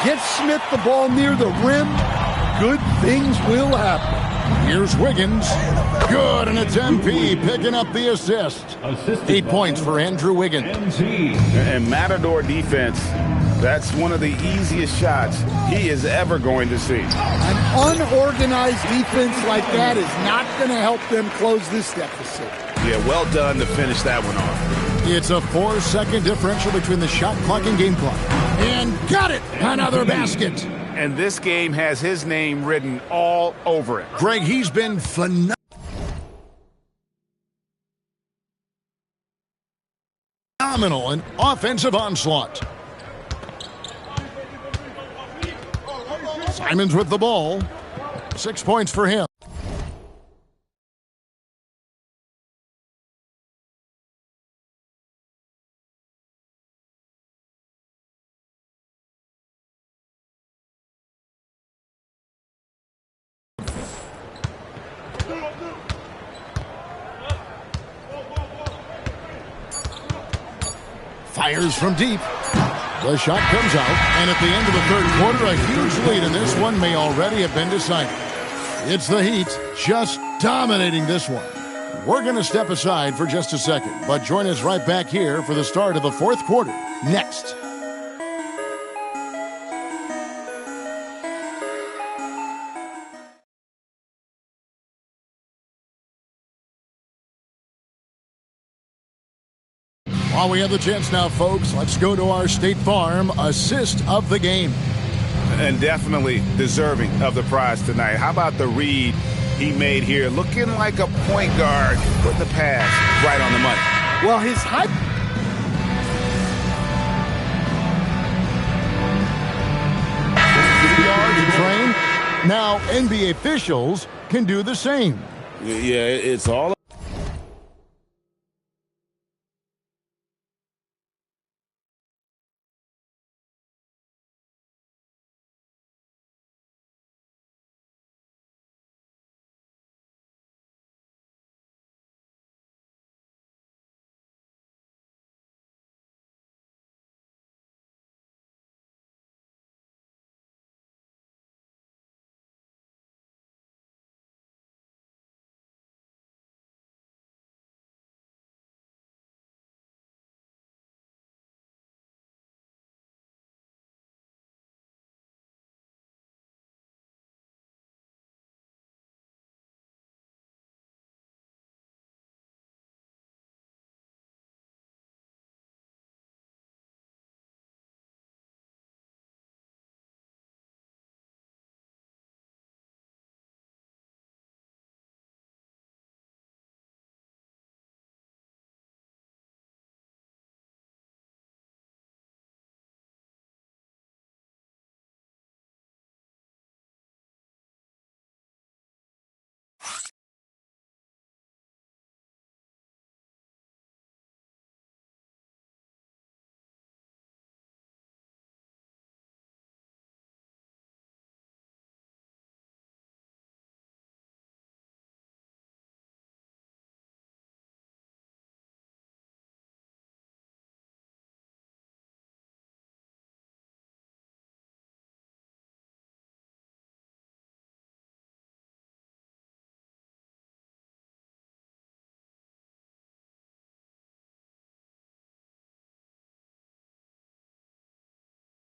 Speaker 8: Get Smith the ball near the rim. Good things will happen.
Speaker 6: Here's Wiggins. Good, and it's MP picking up the assist. 8 points for Andrew Wiggins.
Speaker 5: And Matador defense, that's one of the easiest shots he is ever going to see.
Speaker 8: An unorganized defense like that is not going to help them close this deficit.
Speaker 5: Yeah, well done to finish that one off.
Speaker 6: It's a 4-second differential between the shot clock and game clock. And got it! Another basket.
Speaker 5: And this game has his name written all over it.
Speaker 6: Greg, he's been phenomenal. An offensive onslaught. Simons with the ball. 6 points for him. Fires from deep. The shot comes out, and at the end of the third quarter, a huge lead in this one may already have been decided. It's the Heat just dominating this one. We're going to step aside for just a second, but join us right back here for the start of the fourth quarter next. While we have the chance now, folks, let's go to our State Farm assist of the game.
Speaker 5: And definitely deserving of the prize tonight. How about the read he made here? Looking like a point guard, putting the pass right on the money.
Speaker 8: Well, his hype.
Speaker 6: Yards train. Now NBA officials can do the same.
Speaker 7: Yeah, it's all.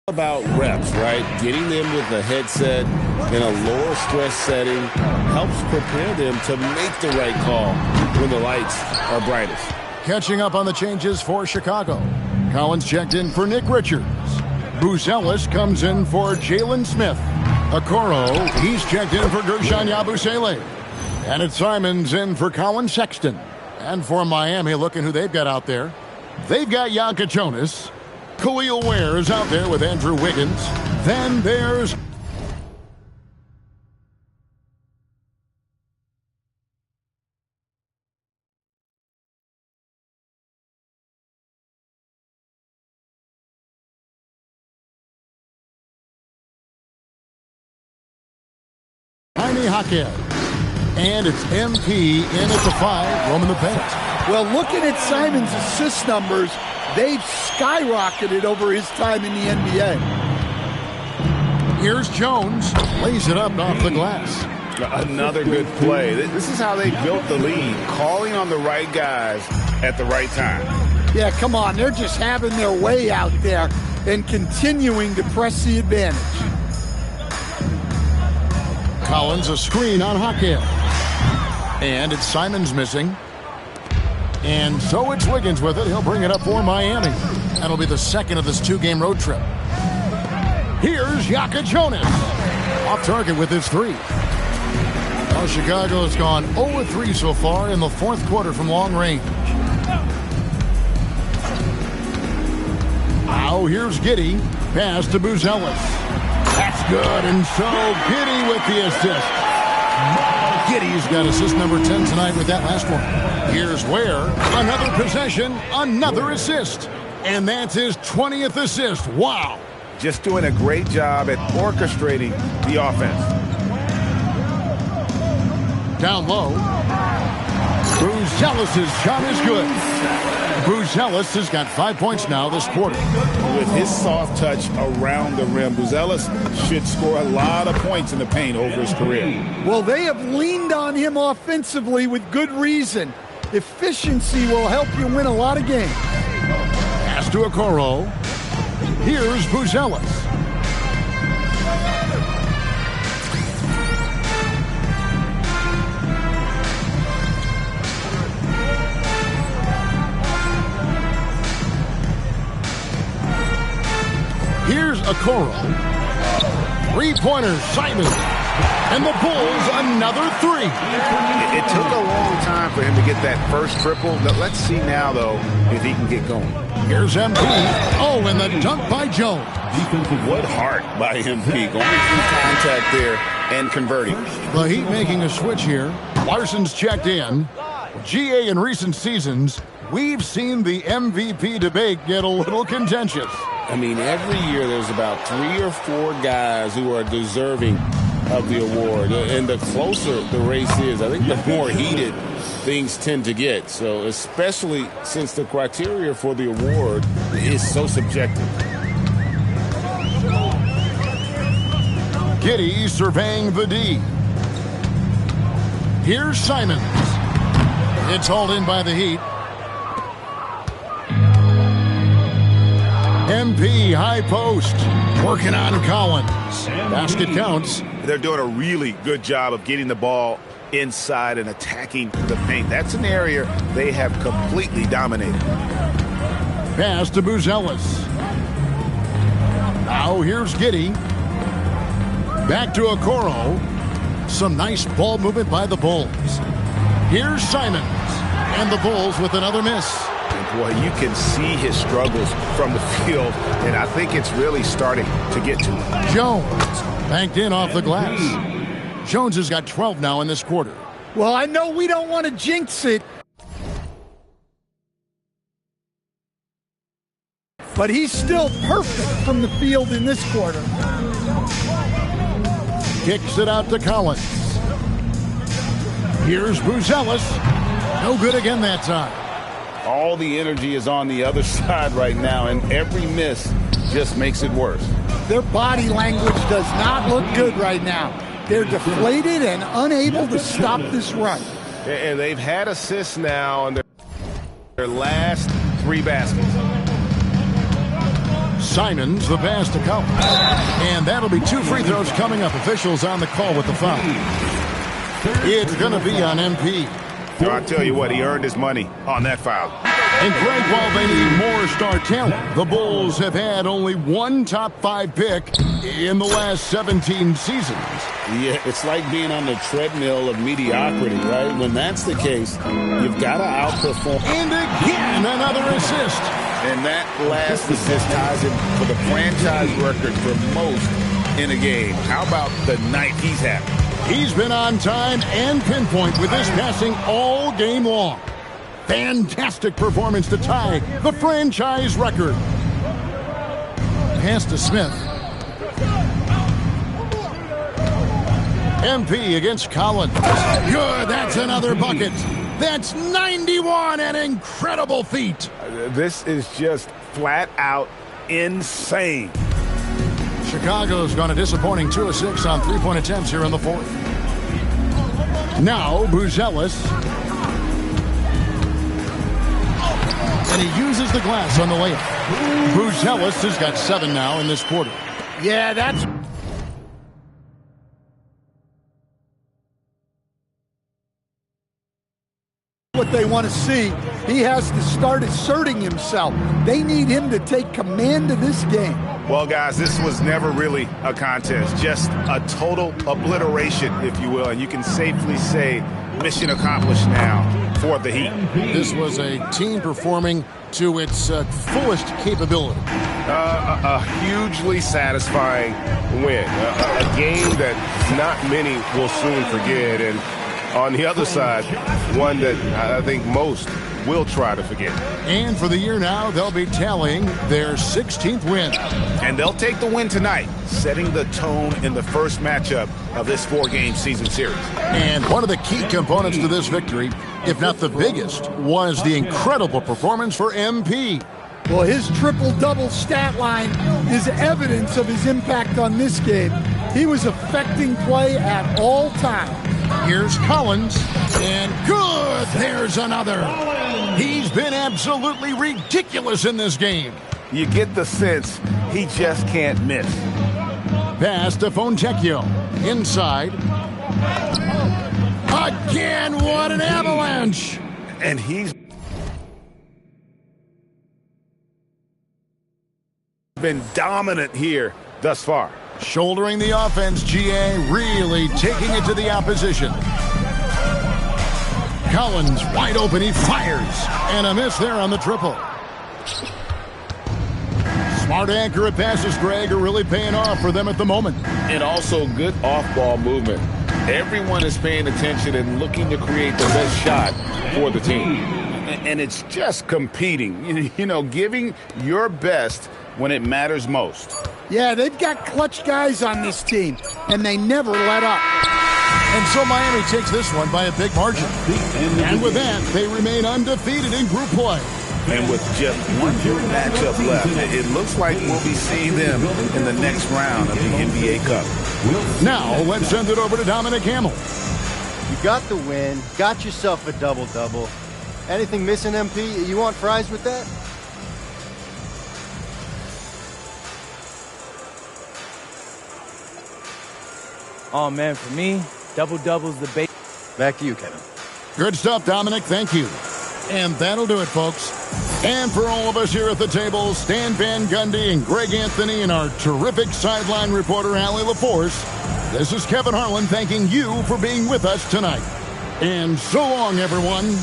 Speaker 7: About reps, right? Getting them with a headset in a lower stress setting helps prepare them to make the right call when the lights are brightest.
Speaker 6: Catching up on the changes for Chicago. Collins checked in for Nick Richards. Buzelis comes in for Jalen Smith. Okoro, he's checked in for Gershon Yabusele. And it's Simons in for Colin Sexton. And for Miami, looking who they've got out there. They've got Jonas. Khalil Ware is out there with Andrew Wiggins. Then there's Jaime Jaquez. And it's MP in at the 5, roaming the paint.
Speaker 8: Well, looking at Simon's assist numbers, they've skyrocketed over his time in the NBA.
Speaker 6: Here's Jones. Lays it up off the glass.
Speaker 5: Another good play. This is how they built the lead, calling on the right guys at the right time.
Speaker 8: Yeah, come on. They're just having their way out there and continuing to press the advantage.
Speaker 6: Collins, a screen on Jaquez. And it's Simons missing. And so it's Wiggins with it. He'll bring it up for Miami. That'll be the second of this two-game road trip. Here's Jonas. Off target with his 3. Well, Chicago has gone 0-3 so far in the fourth quarter from long range. Now here's Giddey. Pass to Buzelis. That's good. And so Giddey with the assist. Giddey's got assist number 10 tonight with that last one. Here's Ware. Another possession, another assist. And that's his 20th assist. Wow.
Speaker 5: Just doing a great job at orchestrating the offense.
Speaker 6: Down low. Buzelis' shot is good. Buzelis has got 5 points now this quarter.
Speaker 5: With his soft touch around the rim, Buzelis should score a lot of points in the paint over his career.
Speaker 8: Well, they have leaned on him offensively with good reason. Efficiency will help you win a lot of games.
Speaker 6: Pass to Okoro. Here's Buzelis. Here's Okoro. Three-pointer, Simon. And the Bulls another three.
Speaker 5: It took a long time for him to get that first triple. Let's see now, though, if he can get going.
Speaker 6: Here's MP. Oh, and the dunk by Jones.
Speaker 5: What heart by MP. Going through contact there and converting.
Speaker 6: The Heat making a switch here. Larson's checked in. GA in recent seasons, we've seen the MVP debate get a little contentious.
Speaker 7: I mean, every year there's about 3 or 4 guys who are deserving of the award. And the closer the race is, I think the more heated things tend to get. So especially since the criteria for the award is so subjective.
Speaker 6: Giddey surveying the D. Here's Simons. It's hauled in by the Heat. MP high post. Working on Collins. Basket counts.
Speaker 5: They're doing a really good job of getting the ball inside and attacking the paint. That's an area they have completely dominated.
Speaker 6: Pass to Buzelis. Now here's Giddey. Back to Okoro. Some nice ball movement by the Bulls. Here's Simons. And the Bulls with another miss.
Speaker 5: And boy, you can see his struggles from the field, and I think it's really starting to get to him.
Speaker 6: Jones banked in off the glass. Jones has got 12 now in this quarter.
Speaker 8: Well, I know we don't want to jinx it, but he's still perfect from the field in this quarter.
Speaker 6: Kicks it out to Collins. Here's Buzelis. No good again that time.
Speaker 5: All the energy is on the other side right now, and every miss just makes it worse.
Speaker 8: Their body language does not look good right now. They're deflated and unable to stop this run.
Speaker 3: And they've had assists now on their last 3 baskets.
Speaker 6: Simons, the pass to Collins. And that'll be 2 free throws coming up. Officials on the call with the foul. It's going to be on MP.
Speaker 5: No, I tell you what, he earned his money on that foul.
Speaker 6: And Greg, while they need more star talent, the Bulls have had only 1 top 5 pick in the last 17 seasons.
Speaker 7: Yeah, it's like being on the treadmill of mediocrity, right? When that's the case, you've got to outperform.
Speaker 6: And again, another assist.
Speaker 5: And that last assist ties him for the franchise record for most in a game. How about the night he's having?
Speaker 6: He's been on time and pinpoint with his passing all game long. Fantastic performance to tie the franchise record. Pass to Smith. MP against Collins. Good, that's another bucket. That's 91, an incredible feat.
Speaker 5: This is just flat out insane.
Speaker 6: Chicago's gone a disappointing 2 of 6 on 3-point attempts here in the 4th. Now Buzelis. And he uses the glass on the layup. Buzelis has got 7 now in this quarter.
Speaker 8: Yeah, that's what they want to see. He has to start asserting himself. They need him to take command of this game.
Speaker 5: Well, guys, this was never really a contest, just a total obliteration, if you will, and you can safely say mission accomplished now for the Heat.
Speaker 6: This was a team performing to its fullest capability.
Speaker 3: A hugely satisfying win. A game that not many will soon forget. And
Speaker 7: on the other side, one that I think most will try to forget.
Speaker 6: And for the year now, they'll be tallying their 16th win.
Speaker 5: And they'll take the win tonight, setting the tone in the first matchup of this 4-game season series.
Speaker 6: And one of the key components to this victory, if not the biggest, was the incredible performance for MP.
Speaker 8: Well, his triple-double stat line is evidence of his impact on this game. He was affecting play at all times.
Speaker 6: Here's Collins, and good! There's another. He's been absolutely ridiculous in this game.
Speaker 5: You get the sense he just can't miss.
Speaker 6: Pass to Fontecchio. Inside. Again, what an avalanche!
Speaker 5: And he's been dominant here thus far.
Speaker 6: Shouldering the offense, GA really taking it to the opposition. Collins wide open, he fires. And a miss there on the triple. Smart, accurate passes, Greg, are really paying off for them at the moment.
Speaker 5: And also good off-ball movement. Everyone is paying attention and looking to create the best shot for the team. And it's just competing, you know, giving your best when it matters most.
Speaker 8: Yeah, they've got clutch guys on this team, and they never let up.
Speaker 6: And so Miami takes this one by a big margin. And with that, they remain undefeated in group play.
Speaker 5: And with just one more matchup left, it looks like we'll be seeing them in the next round of the NBA Cup.
Speaker 6: Now, let's send it over to Dominic Hamill.
Speaker 1: You got the win, got yourself a double-double. Anything missing, MP? You want fries with that?
Speaker 12: Oh, man, for me, double-double's the base.
Speaker 1: Back to you, Kevin.
Speaker 6: Good stuff, Dominic. Thank you. And that'll do it, folks. And for all of us here at the table, Stan Van Gundy and Greg Anthony and our terrific sideline reporter, Allie LaForce, this is Kevin Harlan thanking you for being with us tonight. And so long, everyone.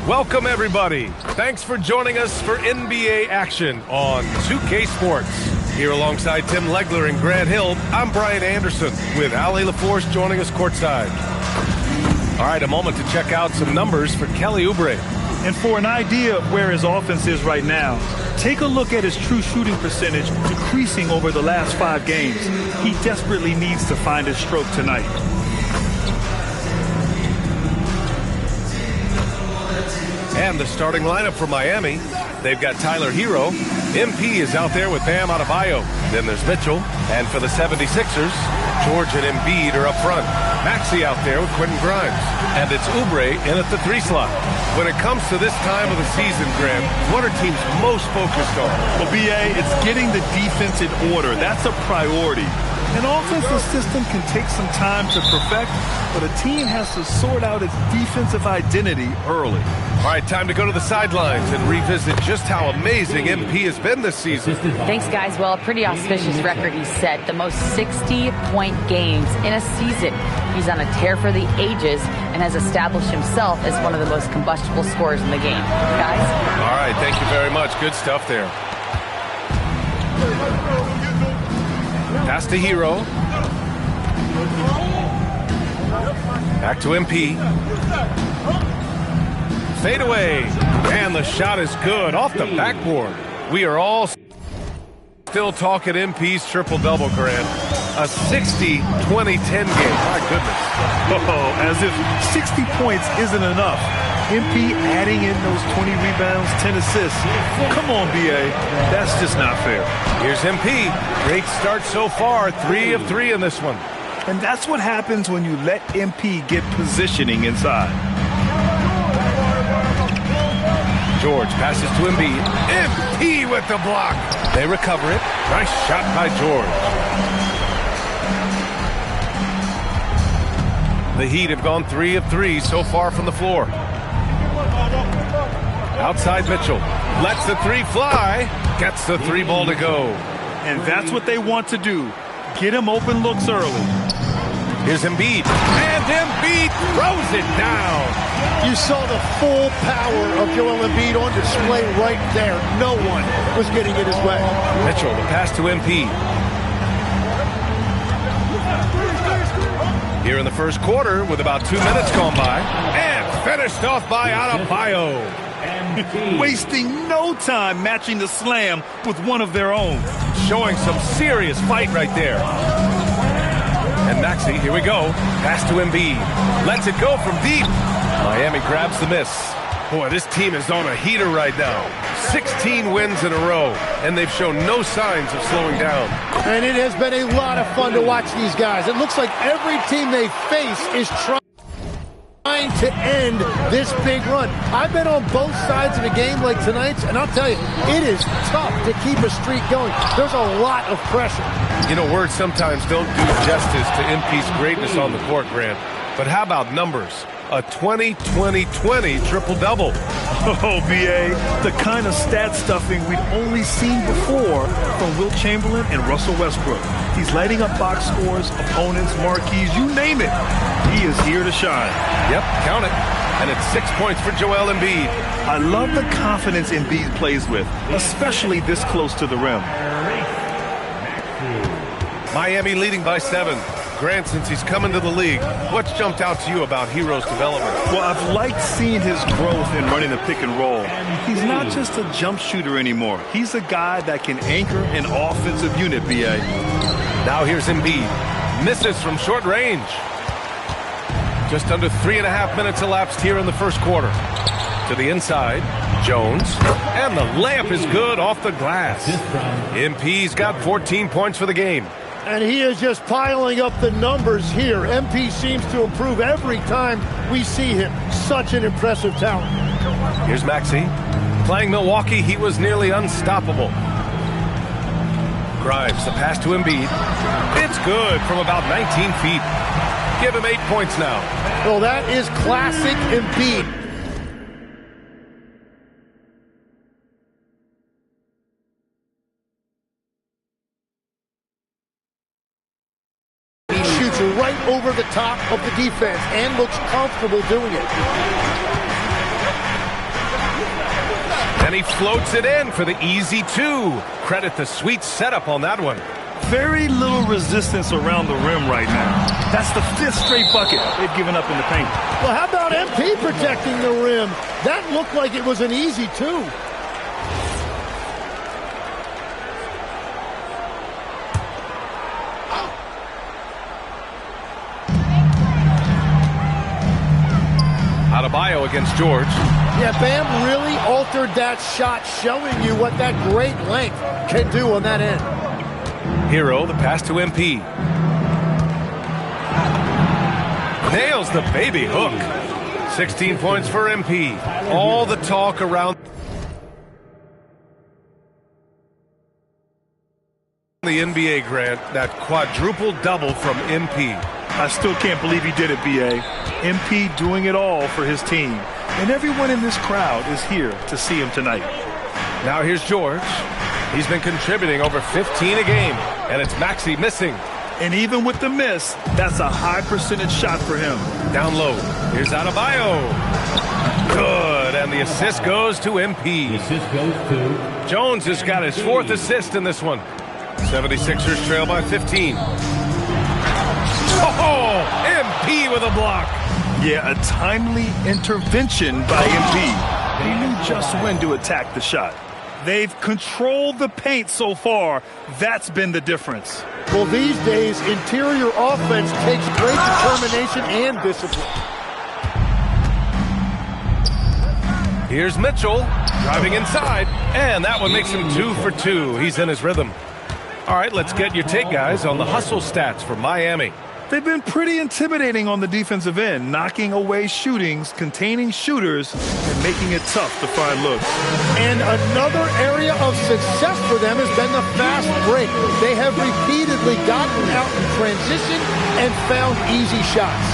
Speaker 3: Welcome, everybody. Thanks for joining us for NBA action on 2K Sports. Here alongside Tim Legler and Grant Hill, I'm Brian Anderson with Allie LaForce joining us courtside. All right, a moment to check out some numbers for Kelly Oubre.
Speaker 13: And for an idea of where his offense is right now, take a look at his true shooting percentage decreasing over the last 5 games. He desperately needs to find his stroke tonight.
Speaker 3: And the starting lineup for Miami. They've got Tyler Hero. MP is out there with Bam Adebayo. Then there's Mitchell. And for the 76ers, George and Embiid are up front. Maxey out there with Quentin Grimes. And it's Oubre in at the 3 slot. When it comes to this time of the season, Grant, what are teams most focused on?
Speaker 13: Well, BA, it's getting the defense in order. That's a priority. An offensive system can take some time to perfect, but a team has to sort out its defensive identity early.
Speaker 3: All right, time to go to the sidelines and revisit just how amazing MP has been this season.
Speaker 9: Thanks, guys. Well, a pretty auspicious record he set. The most 60-point games in a season. He's on a tear for the ages and has established himself as one of the most combustible scorers in the game. Guys?
Speaker 3: All right, thank you very much. Good stuff there. Pass to Hero. Back to MP. Fade away. And the shot is good off the backboard. We are all still talking MP's triple-double, Grant. A 60-20-10 game. My goodness.
Speaker 13: Oh, as if 60 points isn't enough. MP adding in those 20 rebounds, 10 assists. Come on, BA. That's just not fair.
Speaker 3: Here's MP. Great start so far. 3 of 3 in this one.
Speaker 13: And that's what happens when you let MP get positioning inside.
Speaker 3: George passes to Embiid. MP with the block. They recover it. Nice shot by George. The Heat have gone 3 of 3 so far from the floor. Outside Mitchell. Lets the 3 fly. Gets the 3 ball to go.
Speaker 13: And that's what they want to do. Get him open looks early.
Speaker 3: Here's Embiid. And Embiid throws it down.
Speaker 14: You saw the full power of Joel Embiid on display right there. No one was getting in his way.
Speaker 3: Mitchell, the pass to MP. Here in the first quarter with about 2 minutes gone by. And finished off by Adebayo.
Speaker 13: Wasting no time matching the slam with one of their own.
Speaker 3: Showing some serious fight right there. And Maxey, here we go. Pass to Embiid. Lets it go from deep. Miami grabs the miss. Boy, this team is on a heater right now. 16 wins in a row, and they've shown no signs of slowing down.
Speaker 14: And it has been a lot of fun to watch these guys. It looks like every team they face is trying to end this big run. I've been on both sides of a game like tonight's, and I'll tell you, it is tough to keep a streak going. There's a lot of pressure.
Speaker 3: You know, words sometimes don't do justice to MP's greatness on the court, Grant. But how about numbers? A 20-20-20 triple-double.
Speaker 13: Oh, BA, the kind of stat stuffing we'd only seen before from Wilt Chamberlain and Russell Westbrook. He's lighting up box scores, opponents, marquees, you name it. He is here to shine.
Speaker 3: Yep, count it. And it's 6 points for Joel Embiid.
Speaker 13: I love the confidence Embiid plays with, especially this close to the rim.
Speaker 3: Miami leading by 7. Grant, since he's come into the league, what's jumped out to you about Hero's development?
Speaker 13: Well, I've liked seeing his growth in running the pick and roll. He's not just a jump shooter anymore. He's a guy that can anchor an offensive unit, BA.
Speaker 3: Now here's Embiid. Misses from short range. Just under 3.5 minutes elapsed here in the first quarter. To the inside, Jones. And the layup is good off the glass. MP's got 14 points for the game.
Speaker 14: And he is just piling up the numbers here. MP seems to improve every time we see him. Such an impressive talent.
Speaker 3: Here's Maxey. Playing Milwaukee, he was nearly unstoppable. Grimes, the pass to Embiid. It's good from about 19 feet. Give him 8 points now.
Speaker 14: Well, that is classic Embiid. Right over the top of the defense and looks comfortable doing it.
Speaker 3: And he floats it in for the easy 2. Credit the sweet setup on that one.
Speaker 13: Very little resistance around the rim right now. That's the 5th straight bucket they've given up in the paint.
Speaker 14: Well, how about MP protecting the rim? That looked like it was an easy 2.
Speaker 3: Adebayo against George.
Speaker 14: Yeah, Bam really altered that shot, showing you what that great length can do on that end.
Speaker 3: Hero, the pass to MP. Nails the baby hook. 16 points for MP. All the talk around the NBA, Grant, that quadruple double from MP.
Speaker 13: I still can't believe he did it, B.A. MP doing it all for his team. And everyone in this crowd is here to see him tonight.
Speaker 3: Now here's George. He's been contributing over 15 a game, and it's Maxey missing.
Speaker 13: And even with the miss, that's a high percentage shot for him.
Speaker 3: Down low. Here's Adebayo. Good, and the assist goes to MP.
Speaker 2: The assist goes to
Speaker 3: Jones has got his 4th assist in this one. 76ers trail by 15. Oh, MP with a block.
Speaker 13: Yeah, a timely intervention by MP. He knew just when to attack the shot. They've controlled the paint so far. That's been the difference.
Speaker 14: Well, these days, interior offense takes great determination and discipline.
Speaker 3: Here's Mitchell driving inside, and that one makes him 2 for 2. He's in his rhythm. All right, let's get your take, guys, on the hustle stats for Miami.
Speaker 13: They've been pretty intimidating on the defensive end, knocking away shootings, containing shooters, and making it tough to find looks.
Speaker 14: And another area of success for them has been the fast break. They have repeatedly gotten out in transition and found easy shots.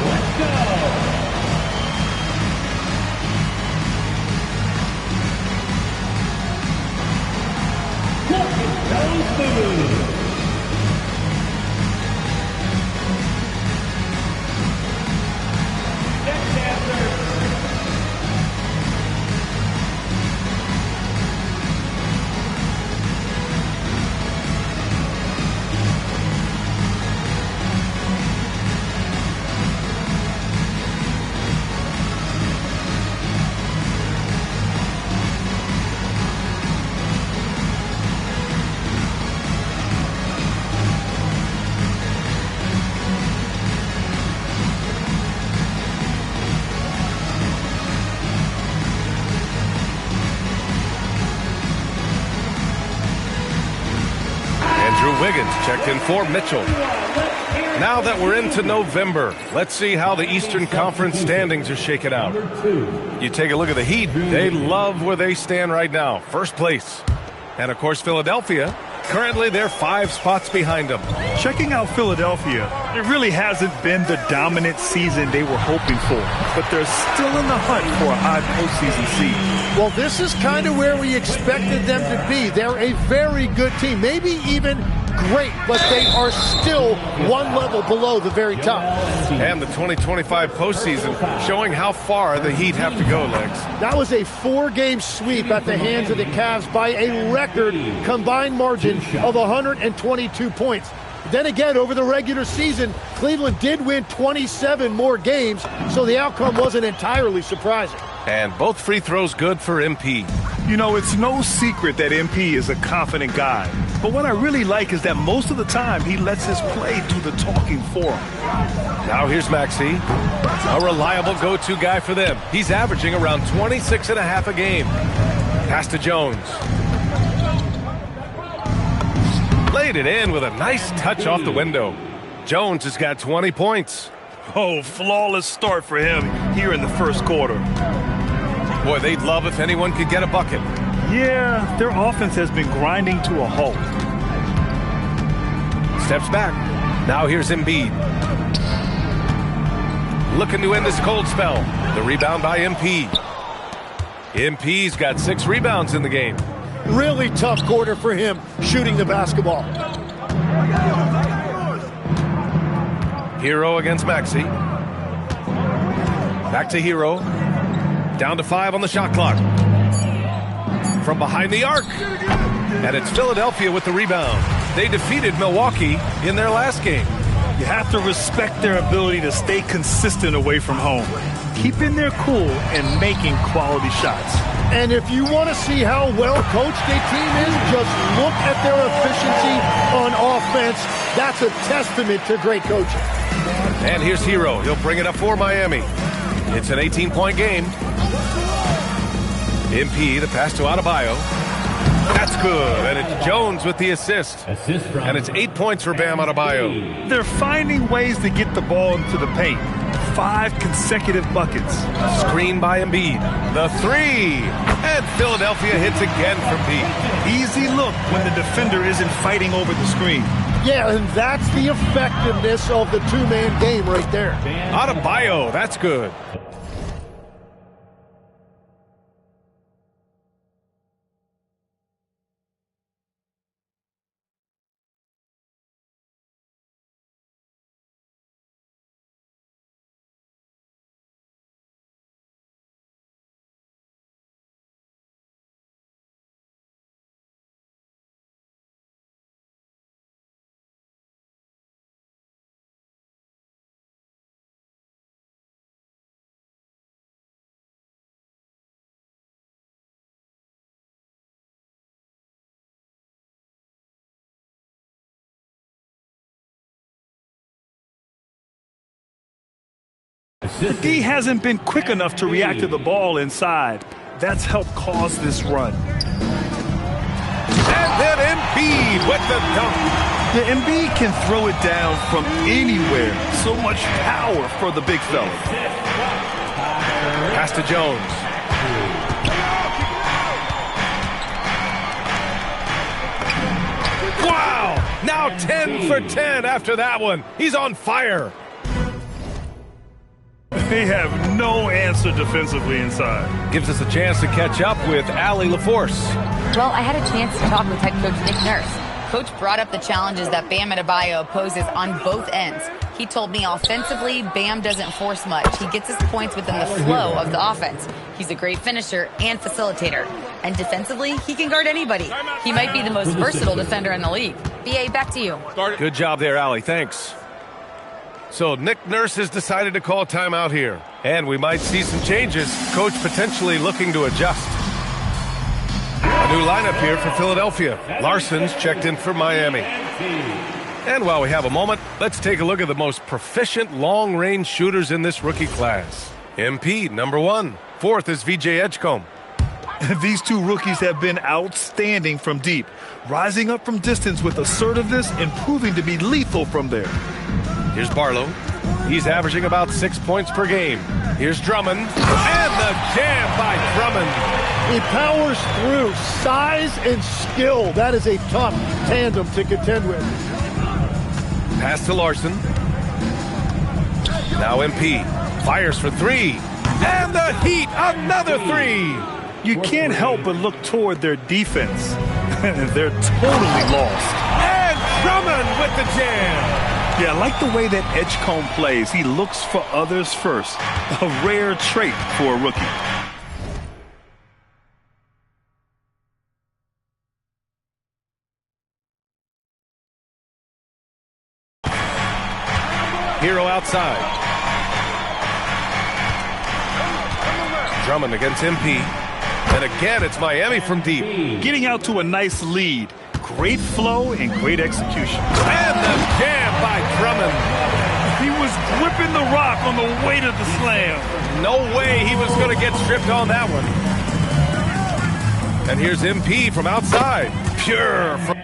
Speaker 2: Let's go.
Speaker 3: Wiggins checked in for Mitchell. Now that we're into November, let's see how the Eastern Conference standings are shaking out. You take a look at the Heat. They love where they stand right now. First place. And, of course, Philadelphia. Currently, they're 5 spots behind them.
Speaker 13: Checking out Philadelphia, it really hasn't been the dominant season they were hoping for, but they're still in the hunt for a high postseason seed.
Speaker 14: Well, this is kind of where we expected them to be. They're a very good team, maybe even great, but they are still one level below the very top.
Speaker 3: And the 2025 postseason showing how far the Heat have to go, Lex.
Speaker 14: That was a 4-game sweep at the hands of the Cavs by a record combined margin of 122 points. Then again, over the regular season, Cleveland did win 27 more games, so the outcome wasn't entirely surprising.
Speaker 3: And both free throws good for MP.
Speaker 13: You know, it's no secret that MP is a confident guy. But what I really like is that most of the time he lets his play do the talking for him.
Speaker 3: Now here's Maxey, a reliable go-to guy for them. He's averaging around 26.5 a game. Pass to Jones. Laid it in with a nice touch off the window. Jones has got 20 points.
Speaker 13: Oh, flawless start for him here in the first quarter.
Speaker 3: Boy, they'd love if anyone could get a bucket.
Speaker 13: Yeah, their offense has been grinding to a halt.
Speaker 3: Steps back. Now here's Embiid. Looking to end this cold spell. The rebound by MP. MP's got 6 rebounds in the game.
Speaker 14: Really tough quarter for him shooting the basketball.
Speaker 3: Hero against Maxey. Back to Hero. Down to 5 on the shot clock. From behind the arc. And it's Philadelphia with the rebound. They defeated Milwaukee in their last game.
Speaker 13: You have to respect their ability to stay consistent away from home. keeping their cool and making quality shots.
Speaker 14: And if you want to see how well coached a team is, just look at their efficiency on offense. That's a testament to great coaching.
Speaker 3: And here's Hero. He'll bring it up for Miami. It's an 18-point game. MP, the pass to Adebayo. That's good. And it's Jones with the assist. And it's 8 points for Bam Adebayo.
Speaker 13: They're finding ways to get the ball into the paint. 5 consecutive buckets.
Speaker 3: Screen by Embiid. The three. And Philadelphia hits again from deep.
Speaker 13: Easy look when the defender isn't fighting over the screen.
Speaker 14: Yeah, and that's the effectiveness of the two-man game right there.
Speaker 3: Adebayo, that's good.
Speaker 13: The D hasn't been quick enough to react to the ball inside. That's helped cause this run.
Speaker 3: And then Embiid with the dunk.
Speaker 13: The Embiid can throw it down from anywhere. So much power for the big fella.
Speaker 3: Pass to Jones. Wow! Now 10 for 10 after that one. He's on fire.
Speaker 13: They have no answer defensively inside.
Speaker 3: Gives us a chance to catch up with Allie LaForce.
Speaker 9: Well, I had a chance to talk with head coach Nick Nurse. Coach brought up the challenges that Bam Adebayo poses on both ends. He told me offensively, Bam doesn't force much. He gets his points within the flow of the offense. He's a great finisher and facilitator. And defensively, he can guard anybody. He might be the most versatile defender in the league. BA, back to you.
Speaker 3: Good job there, Allie. Thanks. So Nick Nurse has decided to call timeout here. And we might see some changes. Coach potentially looking to adjust. A new lineup here for Philadelphia. Larson's checked in for Miami. And while we have a moment, let's take a look at the most proficient long-range shooters in this rookie class. MP, number 1. 4th is VJ Edgecombe.
Speaker 13: These two rookies have been outstanding from deep, rising up from distance with assertiveness and proving to be lethal from there.
Speaker 3: Here's Barlow. He's averaging about 6 points per game. Here's Drummond. And the jam by Drummond.
Speaker 14: He powers through. Size and skill. That is a tough tandem to contend with.
Speaker 3: Pass to Larson. Now MP. Fires for 3. And the Heat, another 3.
Speaker 13: You can't help but look toward their defense. They're totally lost.
Speaker 3: And Drummond with the jam.
Speaker 13: Yeah, I like the way that Edgecombe plays. He looks for others first. A rare trait for a rookie.
Speaker 3: Hero outside. Drummond against MP. And again, it's Miami from deep.
Speaker 13: Getting out to a nice lead. Great flow and great execution.
Speaker 3: And the jam by Drummond.
Speaker 13: He was gripping the rock on the way to the slam.
Speaker 3: No way he was going to get stripped on that one. And here's MP from outside. Pure from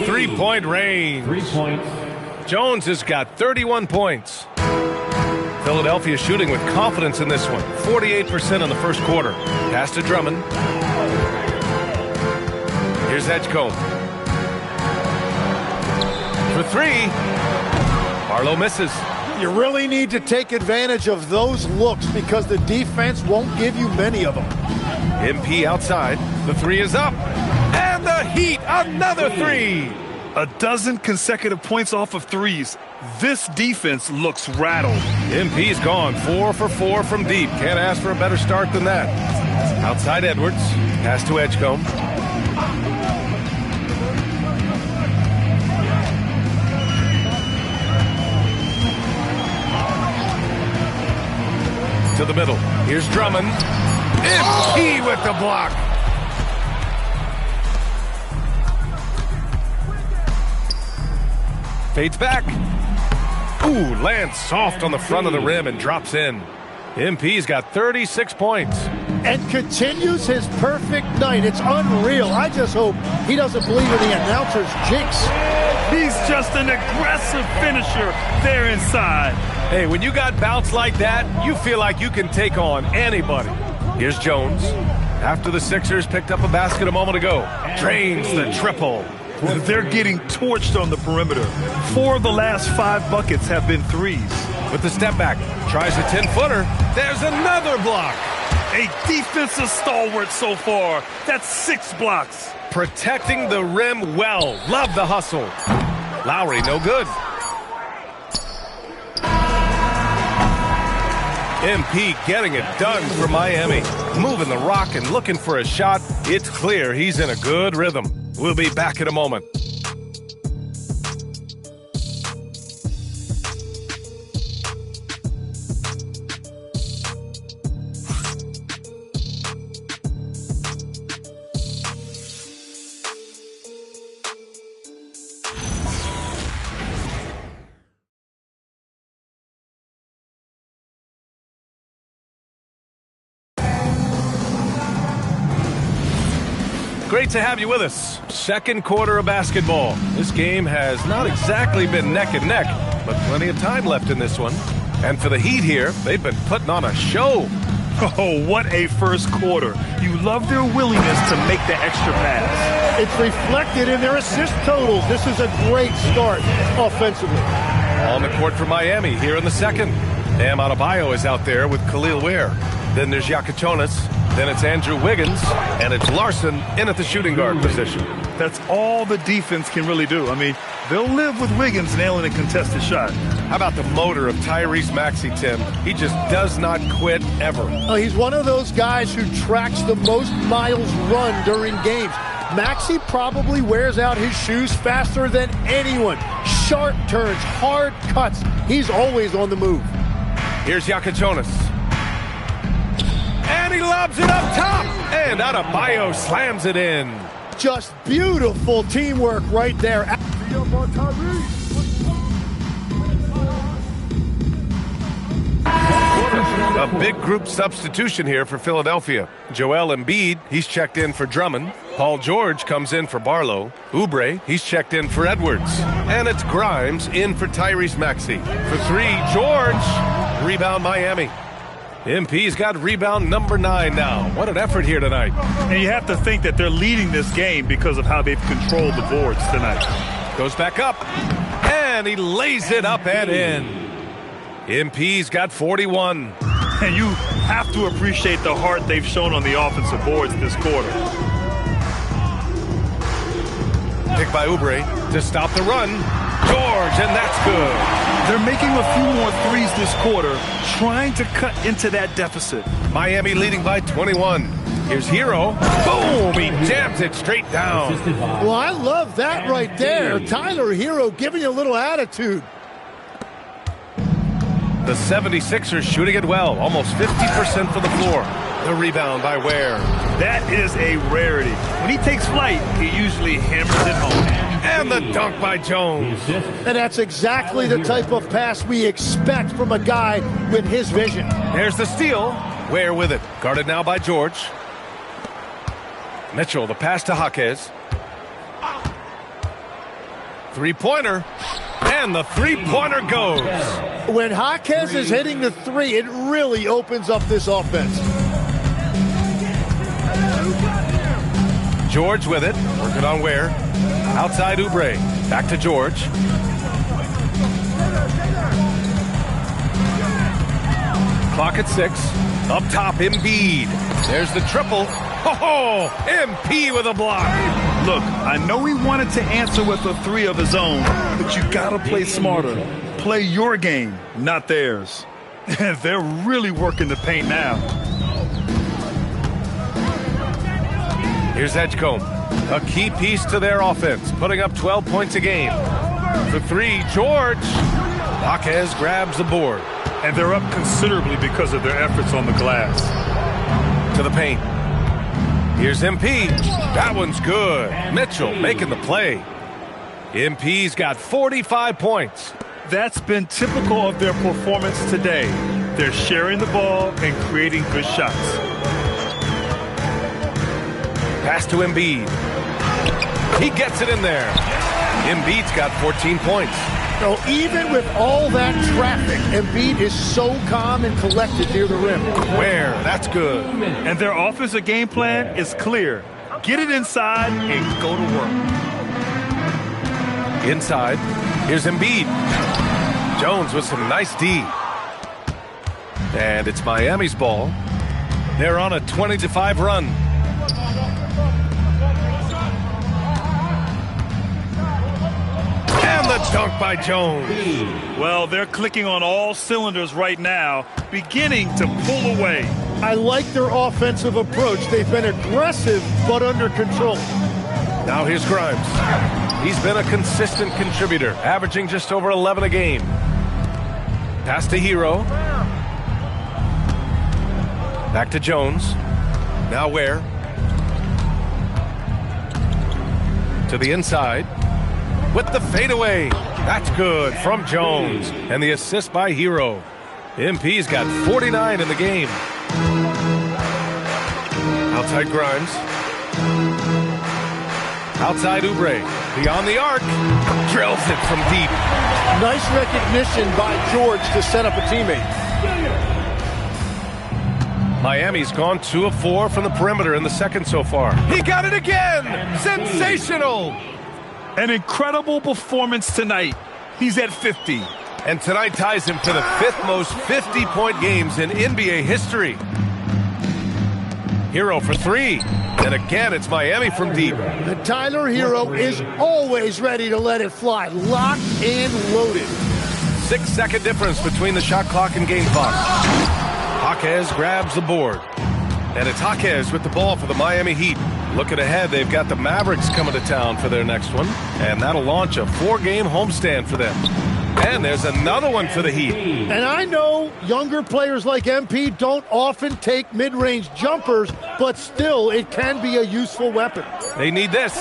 Speaker 3: three-point range.
Speaker 2: 3 points.
Speaker 3: Jones has got 31 points. Philadelphia shooting with confidence in this one. 48% in the first quarter. Pass to Drummond. Here's Edgecombe. For three. Barlow misses.
Speaker 14: You really need to take advantage of those looks because the defense won't give you many of them.
Speaker 3: MP outside. The three is up. And the Heat, another three.
Speaker 13: A dozen consecutive points off of threes. This defense looks rattled.
Speaker 3: MP's gone 4 for 4 from deep. Can't ask for a better start than that. Outside Edwards. Pass to Edgecombe. To the middle. Here's Drummond. MP with the block. Fades back. Ooh, lands soft on the front of the rim and drops in. MP's got 36 points.
Speaker 14: And continues his perfect night. It's unreal. I just hope he doesn't believe in the announcer's jinx.
Speaker 13: He's just an aggressive finisher there inside.
Speaker 3: Hey, when you got bounce like that, you feel like you can take on anybody. Here's Jones. After the Sixers picked up a basket a moment ago. Drains the triple.
Speaker 13: They're getting torched on the perimeter. 4 of the last 5 buckets have been threes.
Speaker 3: With the step back, tries a 10-footer. There's another block.
Speaker 13: A defensive stalwart so far. That's 6 blocks.
Speaker 3: Protecting the rim well. Love the hustle. Lowry, no good. MP getting it done for Miami. Moving the rock and looking for a shot. It's clear he's in a good rhythm. We'll be back in a moment. Great to have you with us. Second quarter of basketball. This game has not exactly been neck and neck, but plenty of time left in this one. And for the Heat here, they've been putting on a show.
Speaker 13: Oh, what a first quarter. You love their willingness to make the extra pass.
Speaker 14: It's reflected in their assist totals. This is a great start offensively.
Speaker 3: On the court for Miami here in the second. Bam Adebayo is out there with Khalil Ware. Then there's Yakachonis. Then it's Andrew Wiggins. And it's Larson in at the shooting guard position.
Speaker 13: That's all the defense can really do. I mean, they'll live with Wiggins nailing a contested shot.
Speaker 3: How about the motor of Tyrese Maxey, Tim? He just does not quit ever.
Speaker 14: He's one of those guys who tracks the most miles run during games. Maxey probably wears out his shoes faster than anyone. Sharp turns, hard cuts. He's always on the move.
Speaker 3: Here's Yakachonis. And he lobs it up top. And Adebayo slams it in.
Speaker 14: Just beautiful teamwork right there.
Speaker 3: A big group substitution here for Philadelphia. Joel Embiid, he's checked in for Drummond. Paul George comes in for Barlow. Oubre, he's checked in for Edwards. And it's Grimes in for Tyrese Maxey. For three, George. Rebound Miami. MP's got rebound number 9 now. What an effort here tonight.
Speaker 13: And you have to think that they're leading this game because of how they've controlled the boards tonight.
Speaker 3: Goes back up. And he lays it up and in. MP's got 41.
Speaker 13: And you have to appreciate the heart they've shown on the offensive boards this quarter.
Speaker 3: Pick by Oubre to stop the run. George, and that's good.
Speaker 13: They're making a few more threes this quarter, trying to cut into that deficit.
Speaker 3: Miami leading by 21. Here's Hero. Boom! He jams it straight down.
Speaker 14: Well, I love that right there. Tyler Hero giving you a little attitude.
Speaker 3: The 76ers shooting it well. Almost 50% from the floor. The rebound by Ware.
Speaker 13: That is a rarity. When he takes flight, he usually hammers it home.
Speaker 3: And the dunk by Jones.
Speaker 14: And that's exactly the type of pass we expect from a guy with his vision.
Speaker 3: There's the steal. Ware with it. Guarded now by George. Mitchell, the pass to Jaquez. Three-pointer. And the three-pointer goes.
Speaker 14: When Jaquez is hitting the three, it really opens up this offense.
Speaker 3: George with it. Working on Ware. Outside Oubre. Back to George. Clock at 6. Up top, Embiid. There's the triple. Oh, MP with a block.
Speaker 13: Look, I know he wanted to answer with a three of his own, but you gotta play smarter. Play your game, not theirs. And they're really working the paint now.
Speaker 3: Here's Edgecombe. A key piece to their offense, putting up 12 points a game. For three, George. Jaquez grabs the board.
Speaker 13: And they're up considerably because of their efforts on the glass.
Speaker 3: To the paint. Here's MP. That one's good. Mitchell making the play. MP's got 45 points.
Speaker 13: That's been typical of their performance today. They're sharing the ball and creating good shots.
Speaker 3: Pass to Embiid. He gets it in there. Embiid's got 14 points.
Speaker 14: No, even with all that traffic, Embiid is so calm and collected near the rim.
Speaker 3: Where? That's good.
Speaker 13: And their offensive game plan is clear. Get it inside and go to work.
Speaker 3: Inside. Here's Embiid. Jones with some nice D. And it's Miami's ball. They're on a 20-5 run. And the dunk by Jones.
Speaker 13: Well, they're clicking on all cylinders right now, beginning to pull away.
Speaker 14: I like their offensive approach. They've been aggressive, but under control.
Speaker 3: Now here's Grimes. He's been a consistent contributor, averaging just over 11 a game. Pass to Hero. Back to Jones. Now Ware. To the inside. With the fadeaway. That's good from Jones. And the assist by Hero. MP's got 49 in the game. Outside Grimes. Outside Oubre. Beyond the arc. Drills it from deep.
Speaker 14: Nice recognition by George to set up a teammate.
Speaker 3: Miami's gone 2 of 4 from the perimeter in the second so far. He got it again! Sensational!
Speaker 13: An incredible performance tonight. He's at 50.
Speaker 3: And tonight ties him for the 5th most 50-point games in NBA history. Hero for 3. And again, it's Miami from deep.
Speaker 14: The Tyler Hero is always ready to let it fly. Locked and loaded.
Speaker 3: 6-second difference between the shot clock and game clock. Jaquez grabs the board. And it's Jaquez with the ball for the Miami Heat. Looking ahead, they've got the Mavericks coming to town for their next one. And that'll launch a 4-game homestand for them. And there's another one for the Heat.
Speaker 14: And I know younger players like MP don't often take mid-range jumpers, but still, it can be a useful weapon.
Speaker 3: They need this.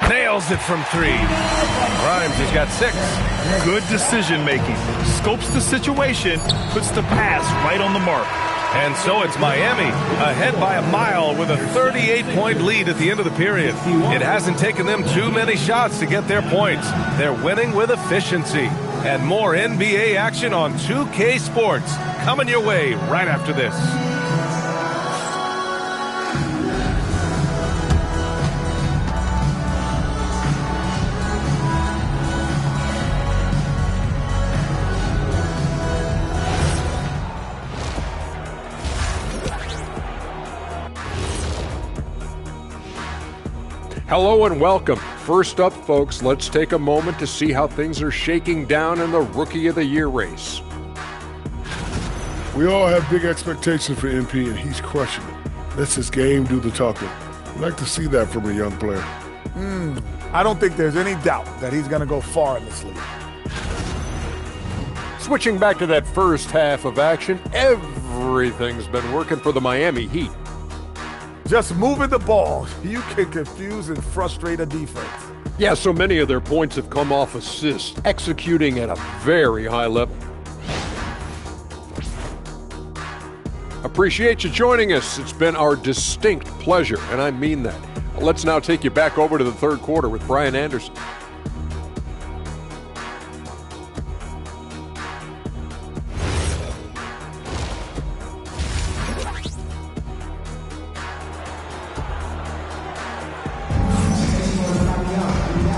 Speaker 3: Nails it from 3. Grimes has got 6.
Speaker 13: Good decision-making. Scopes the situation, puts the pass right on the mark.
Speaker 3: And so it's Miami, ahead by a mile with a 38-point lead at the end of the period. It hasn't taken them too many shots to get their points. They're winning with efficiency. And more NBA action on 2K Sports coming your way right after this.
Speaker 11: Hello and welcome. First up, folks, let's take a moment to see how things are shaking down in the Rookie of the Year race.
Speaker 15: We all have big expectations for MP, and he's crushing it. Lets his game do the talking. I'd like to see that from a young player.
Speaker 4: I don't think there's any doubt that he's going to go far in this league.
Speaker 11: Switching back to that first half of action, everything's been working for the Miami Heat.
Speaker 4: Just moving the ball, you can confuse and frustrate a defense.
Speaker 11: Yeah, so many of their points have come off assists, executing at a very high level. Appreciate you joining us. It's been our distinct pleasure, and I mean that. Let's now take you back over to the third quarter with Brian Anderson.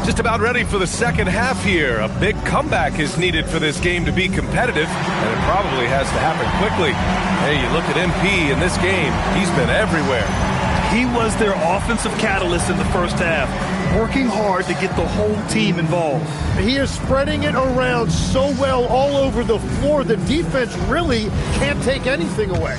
Speaker 3: Just about ready for the second half here. A big comeback is needed for this game to be competitive, and it probably has to happen quickly. Hey, you look at MP in this game, he's been everywhere.
Speaker 13: He was their offensive catalyst in the first half, working hard to get the whole team involved.
Speaker 14: He is spreading it around so well all over the floor. The defense really can't take anything away.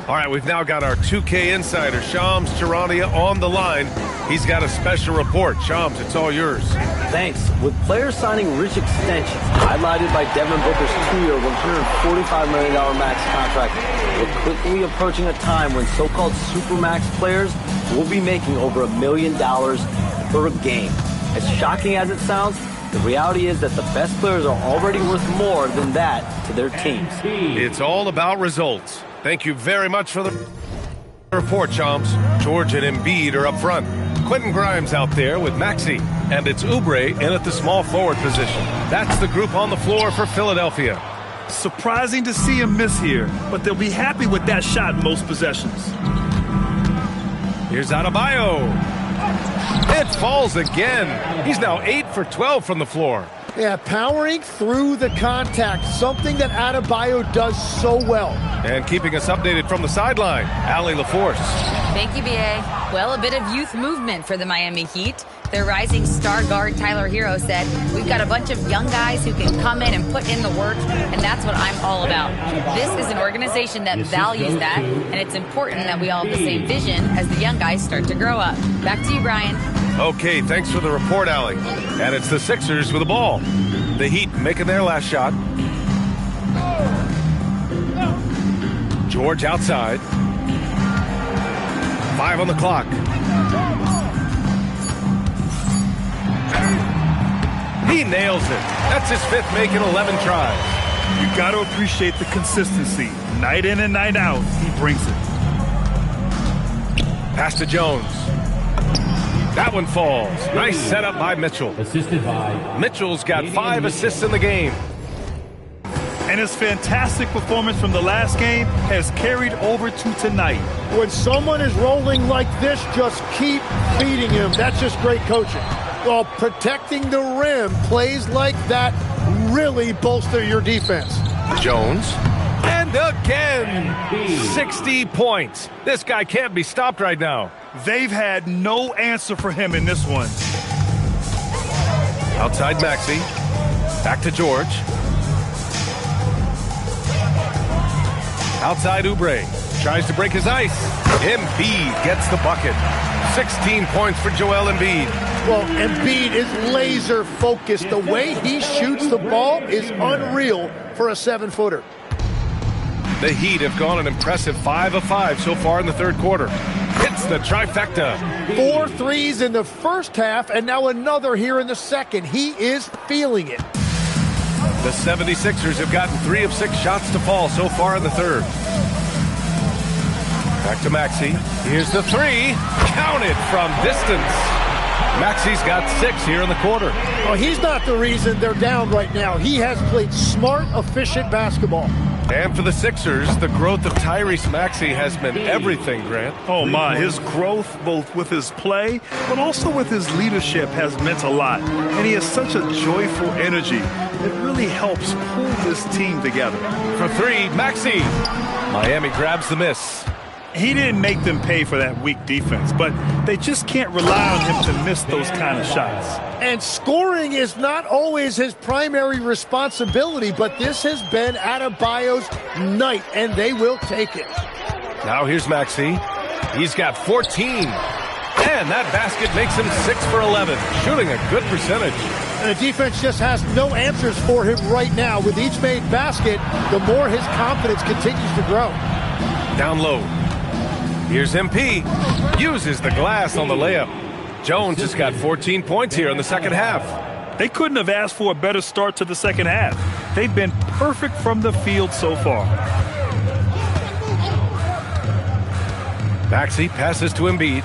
Speaker 3: All right, we've now got our 2K insider, Shams Charania, on the line. He's got a special report. Shams, it's all yours.
Speaker 10: Thanks. With players signing rich extensions, highlighted by Devin Booker's 2-year, $145 million max contract, we're quickly approaching a time when so-called supermax players will be making over $1 million per game. As shocking as it sounds, the reality is that the best players are already worth more than that to their teams.
Speaker 3: It's all about results. Thank you very much for the report, Shams. George and Embiid are up front. Quentin Grimes out there with Maxey. And it's Oubre in at the small forward position. That's the group on the floor for Philadelphia.
Speaker 13: Surprising to see him miss here, but they'll be happy with that shot in most possessions.
Speaker 3: Here's Adebayo. It falls again. He's now 8 for 12 from the floor.
Speaker 14: Yeah, powering through the contact, something that Adebayo does so well.
Speaker 3: And keeping us updated from the sideline, Allie LaForce.
Speaker 9: Thank you, B.A. Well, a bit of youth movement for the Miami Heat. Their rising star guard, Tyler Hero, said, "We've got a bunch of young guys who can come in and put in the work, and that's what I'm all about." This is an organization that values that, and it's important that we all have the same vision as the young guys start to grow up. Back to you, Brian.
Speaker 3: Okay, thanks for the report, Allie. And it's the Sixers with the ball. The Heat making their last shot. George outside. 5 on the clock. He nails it. That's his 5th make in 11 tries.
Speaker 13: You got to appreciate the consistency. Night in and night out, he brings it.
Speaker 3: Pass to Jones. That one falls. Nice setup by Mitchell.
Speaker 2: Assisted by
Speaker 3: Mitchell's got 5 assists in the game.
Speaker 13: And his fantastic performance from the last game has carried over to tonight.
Speaker 14: When someone is rolling like this, just keep feeding him. That's just great coaching. Well, protecting the rim, plays like that really bolster your defense.
Speaker 3: Jones. And again, 60 points. This guy can't be stopped right now.
Speaker 13: They've had no answer for him in this one.
Speaker 3: Outside Maxey. Back to George. Outside Oubre. Tries to break his ice. Embiid gets the bucket. 16 points for Joel Embiid.
Speaker 14: Well, Embiid is laser focused. The way he shoots the ball is unreal for a 7-footer.
Speaker 3: The Heat have gone an impressive 5 of 5 so far in the third quarter. Hits the trifecta.
Speaker 14: 4 threes in the first half, and now another here in the second. He is feeling it.
Speaker 3: The 76ers have gotten 3 of 6 shots to fall so far in the third. Back to Maxey. Here's the 3. Counted from distance. Maxey's got 6 here in the quarter.
Speaker 14: Well, he's not the reason they're down right now. He has played smart, efficient basketball.
Speaker 3: And for the Sixers, the growth of Tyrese Maxey has been everything, Grant.
Speaker 13: Oh, my. His growth, both with his play, but also with his leadership, has meant a lot. And he has such a joyful energy. It really helps pull this team together.
Speaker 3: For 3, Maxey. Miami grabs the miss.
Speaker 13: He didn't make them pay for that weak defense, but they just can't rely on him to miss those kind of shots.
Speaker 14: And scoring is not always his primary responsibility, but this has been Adebayo's night, and they will take it.
Speaker 3: Now here's Maxey. He's got 14. And that basket makes him 6 for 11, shooting a good percentage.
Speaker 14: And the defense just has no answers for him right now. With each made basket, the more his confidence continues to grow.
Speaker 3: Down low. Here's MP. Uses the glass on the layup. Jones has got 14 points here in the second half.
Speaker 13: They couldn't have asked for a better start to the second half. They've been perfect from the field so far.
Speaker 3: Maxey passes to Embiid.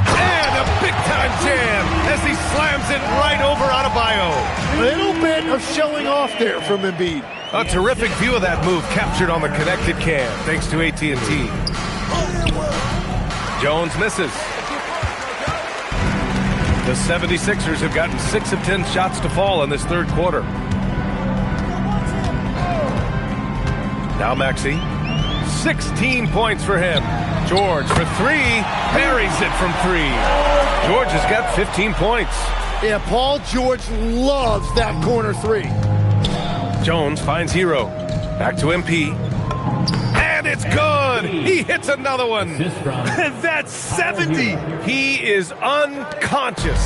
Speaker 3: And a big-time jam as he slams it right over Adebayo.
Speaker 14: A little bit of showing off there from Embiid.
Speaker 3: A terrific view of that move captured on the connected cam, thanks to AT&T. Jones misses. The 76ers have gotten 6 of 10 shots to fall in this third quarter. Now Maxey. 16 points for him. George for 3. Buries it from 3. George has got 15 points.
Speaker 14: Yeah, Paul George loves that corner 3.
Speaker 3: Jones finds Hero. Back to MP. And it's good! He hits another one.
Speaker 13: And that's 70.
Speaker 3: He is unconscious.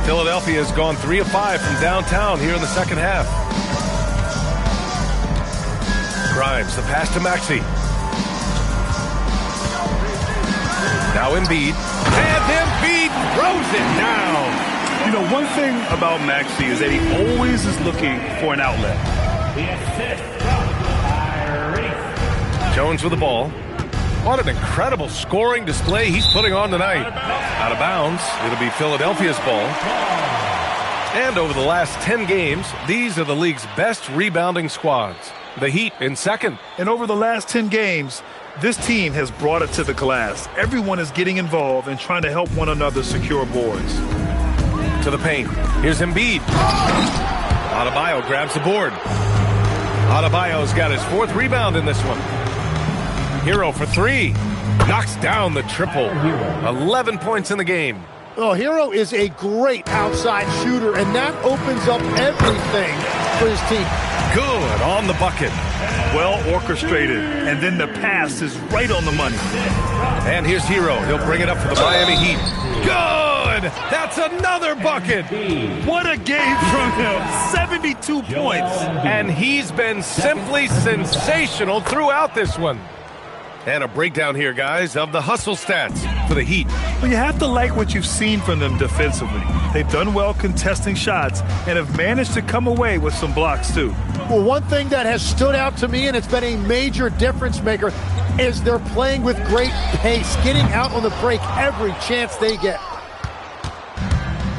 Speaker 3: Philadelphia has gone 3 of 5 from downtown here in the second half. Grimes, the pass to Maxey. Now Embiid. And Embiid throws it down.
Speaker 13: You know, one thing about Maxey is that he always is looking for an outlet.
Speaker 3: Jones with the ball. What an incredible scoring display he's putting on tonight. Out of bounds. It'll be Philadelphia's ball. And over the last 10 games, these are the league's best rebounding squads. The Heat in second.
Speaker 13: And over the last 10 games, this team has brought it to the glass. Everyone is getting involved and trying to help one another secure boards.
Speaker 3: To the paint. Here's Embiid. Adebayo grabs the board. Adebayo's got his 4th rebound in this one. Hero for 3. Knocks down the triple. 11 points in the game.
Speaker 14: Oh, Hero is a great outside shooter, and that opens up everything for his team.
Speaker 3: Good on the bucket.
Speaker 13: Well orchestrated, and then the pass is right on the money.
Speaker 3: And here's Hero. He'll bring it up for the Miami Heat. Good! That's another bucket!
Speaker 13: What a game from him. 72 points.
Speaker 3: And he's been simply sensational throughout this one. And a breakdown here, guys, of the hustle stats for the Heat.
Speaker 13: Well, you have to like what you've seen from them defensively. They've done well contesting shots and have managed to come away with some blocks, too.
Speaker 14: Well, one thing that has stood out to me, and it's been a major difference maker, is they're playing with great pace, getting out on the break every chance they get.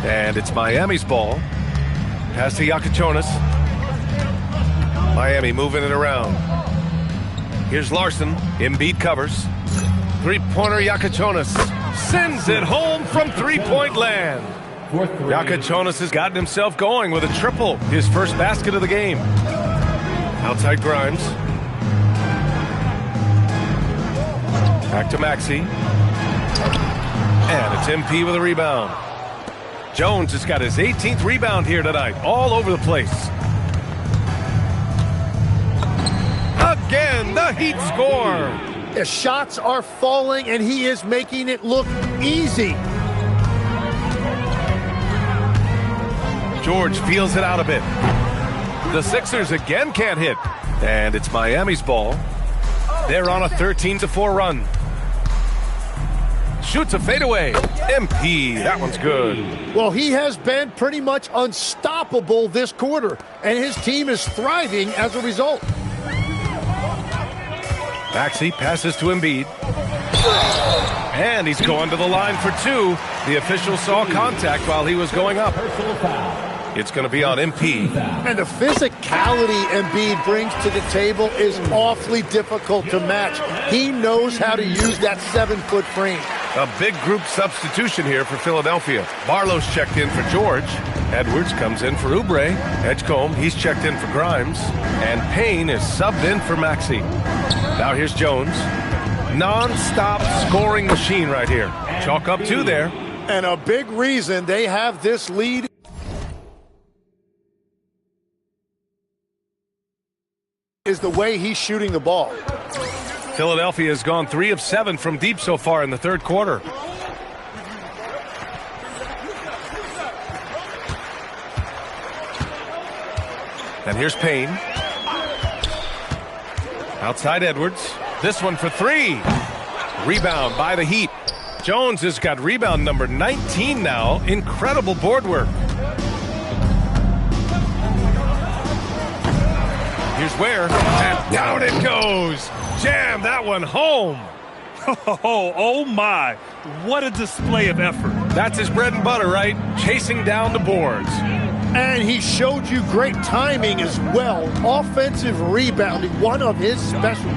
Speaker 3: And it's Miami's ball. Pass to Yakichonis. Miami moving it around. Here's Larson. Embiid covers. Three-pointer Yakichonis sends it home from three-point land. Yakichonis has gotten himself going with a triple. His first basket of the game. Outside Grimes. Back to Maxey. And it's MP with a rebound. Jones has got his 18th rebound here tonight. All over the place. Again, the Heat score.
Speaker 14: The shots are falling, and he is making it look easy.
Speaker 3: George feels it out a bit. The Sixers again can't hit. And it's Miami's ball. They're on a 13-4 run. Shoots a fadeaway. MP, that one's good.
Speaker 14: Well, he has been pretty much unstoppable this quarter, and his team is thriving as a result.
Speaker 3: Maxey passes to Embiid. And he's going to the line for 2. The official saw contact while he was going up. It's going to be on MP.
Speaker 14: And the physicality Embiid brings to the table is awfully difficult to match. He knows how to use that 7-foot frame.
Speaker 3: A big group substitution here for Philadelphia. Barlow's checked in for George. Edwards comes in for Oubre. Edgecombe, he's checked in for Grimes. And Payne is subbed in for Maxey. Now here's Jones. Non-stop scoring machine right here. Chalk up 2 there.
Speaker 14: And a big reason they have this lead is the way he's shooting the ball.
Speaker 3: Philadelphia has gone 3 of 7 from deep so far in the third quarter. And here's Payne. Outside Edwards. This one for 3. Rebound by the Heat. Jones has got rebound number 19 now. Incredible board work. Here's Ware. And down it goes. Jam that one home.
Speaker 13: Oh my. What a display of effort.
Speaker 3: That's his bread and butter, right? Chasing down the boards.
Speaker 14: And he showed you great timing as well. Offensive rebounding, one of his specialties.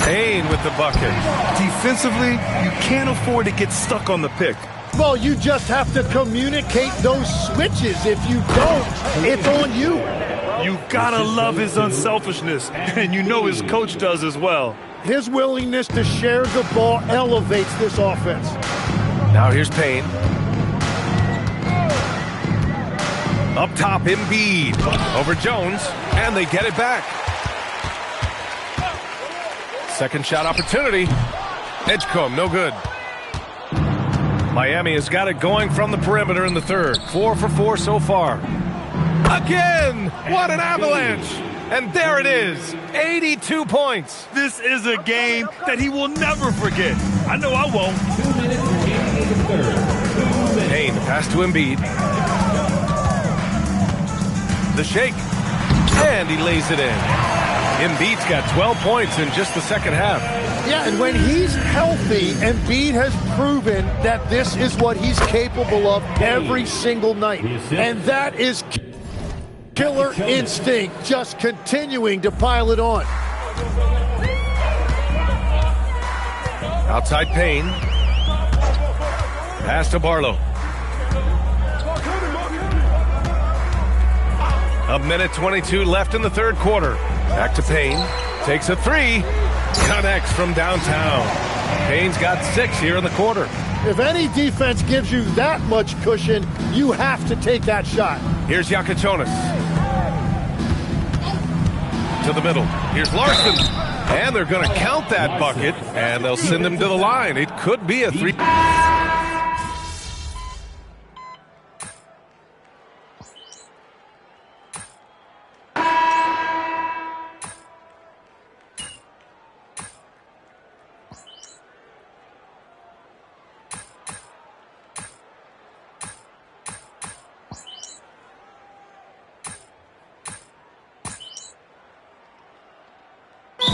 Speaker 3: Payne with the bucket.
Speaker 13: Defensively, you can't afford to get stuck on the pick.
Speaker 14: Well, you just have to communicate those switches. If you don't, it's on you.
Speaker 13: You gotta love his unselfishness, and you know his coach does as well.
Speaker 14: His willingness to share the ball elevates this offense.
Speaker 3: Now here's Payne. Up top, Embiid over Jones, and they get it back. Second shot opportunity. Edgecombe, no good. Miami has got it going from the perimeter in the third. 4 for 4 so far. Again! What an avalanche! And there it is, 82 points.
Speaker 13: This is a game that he will never forget. I know I won't.
Speaker 3: Payne, pass to Embiid. The shake, and he lays it in. Embiid's got 12 points in just the second half.
Speaker 14: Yeah, and when he's healthy, Embiid has proven that this is what he's capable of every single night. And that is killer instinct, just continuing to pile it on.
Speaker 3: Outside Payne. Pass to Barlow. A minute 22 left in the third quarter. Back to Payne. Takes a three. Connects from downtown. Payne's got 6 here in the quarter.
Speaker 14: If any defense gives you that much cushion, you have to take that shot.
Speaker 3: Here's Yakachonis. To the middle. Here's Larson. And they're going to count that bucket, and they'll send him to the line. It could be a three.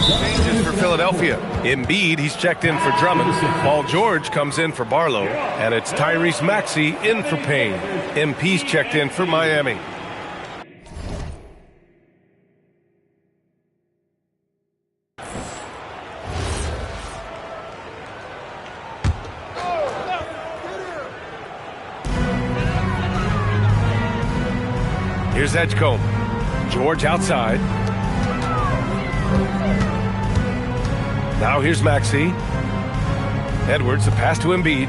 Speaker 3: Changes for Philadelphia. Embiid, he's checked in for Drummond. Paul George comes in for Barlow. And it's Tyrese Maxey in for Payne. MP's checked in for Miami. Here's Edgecombe. George outside. Now here's Maxey. Edwards, the pass to Embiid.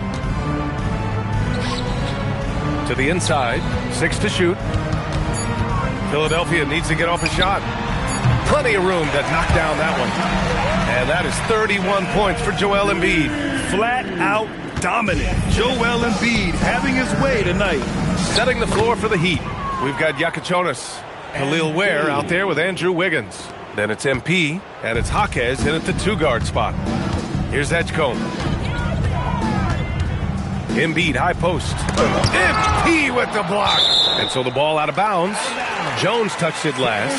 Speaker 3: To the inside. 6 to shoot. Philadelphia needs to get off a shot. Plenty of room to knock down that one. And that is 31 points for Joel Embiid.
Speaker 13: Flat out dominant. Joel Embiid having his way tonight.
Speaker 3: Setting the floor for the Heat. We've got Yakachonis. Khalil Ware out there with Andrew Wiggins. Then it's MP, and it's Jaquez in at the 2-guard spot. Here's Edgecombe. Embiid, high post. MP with the block. And so the ball out of bounds. Jones touched it last.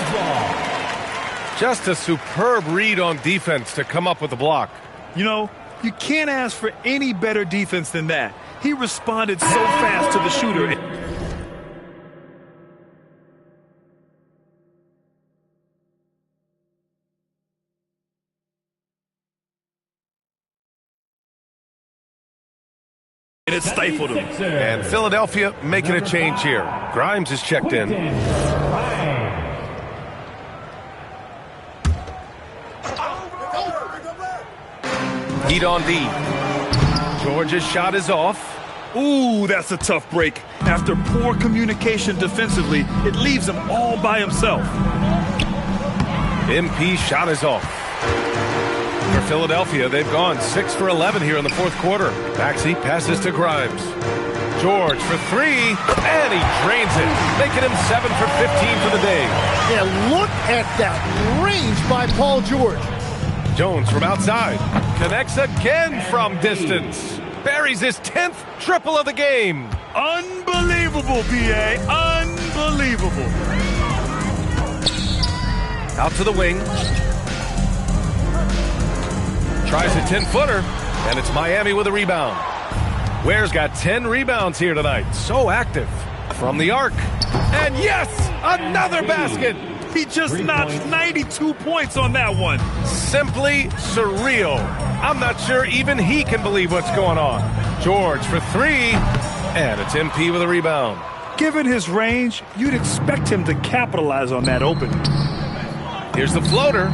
Speaker 3: Just a superb read on defense to come up with the block.
Speaker 13: You know, you can't ask for any better defense than that. He responded so fast to the shooter. And it stifled him.
Speaker 3: And Philadelphia making a change here. Grimes is checked in. Heat on D. George's shot is off.
Speaker 13: Ooh, that's a tough break. After poor communication defensively, it leaves him all by himself.
Speaker 3: MP's shot is off. For Philadelphia, they've gone 6 for 11 here in the fourth quarter. Maxey passes to Grimes. George for 3, and he drains it, making him 7 for 15 for the day.
Speaker 14: Yeah, look at that range by Paul George.
Speaker 3: Jones from outside. Connects again from distance. Buries his 10th triple of the game.
Speaker 13: Unbelievable, B.A. Unbelievable.
Speaker 3: Out to the wing. Tries a 10-footer, and it's Miami with a rebound. Ware's got 10 rebounds here tonight. So active. From the arc. And yes, another basket.
Speaker 13: He just notched 92 points on that one.
Speaker 3: Simply surreal. I'm not sure even he can believe what's going on. George for three, and it's MP with a rebound.
Speaker 13: Given his range, you'd expect him to capitalize on that opening.
Speaker 3: Here's the floater.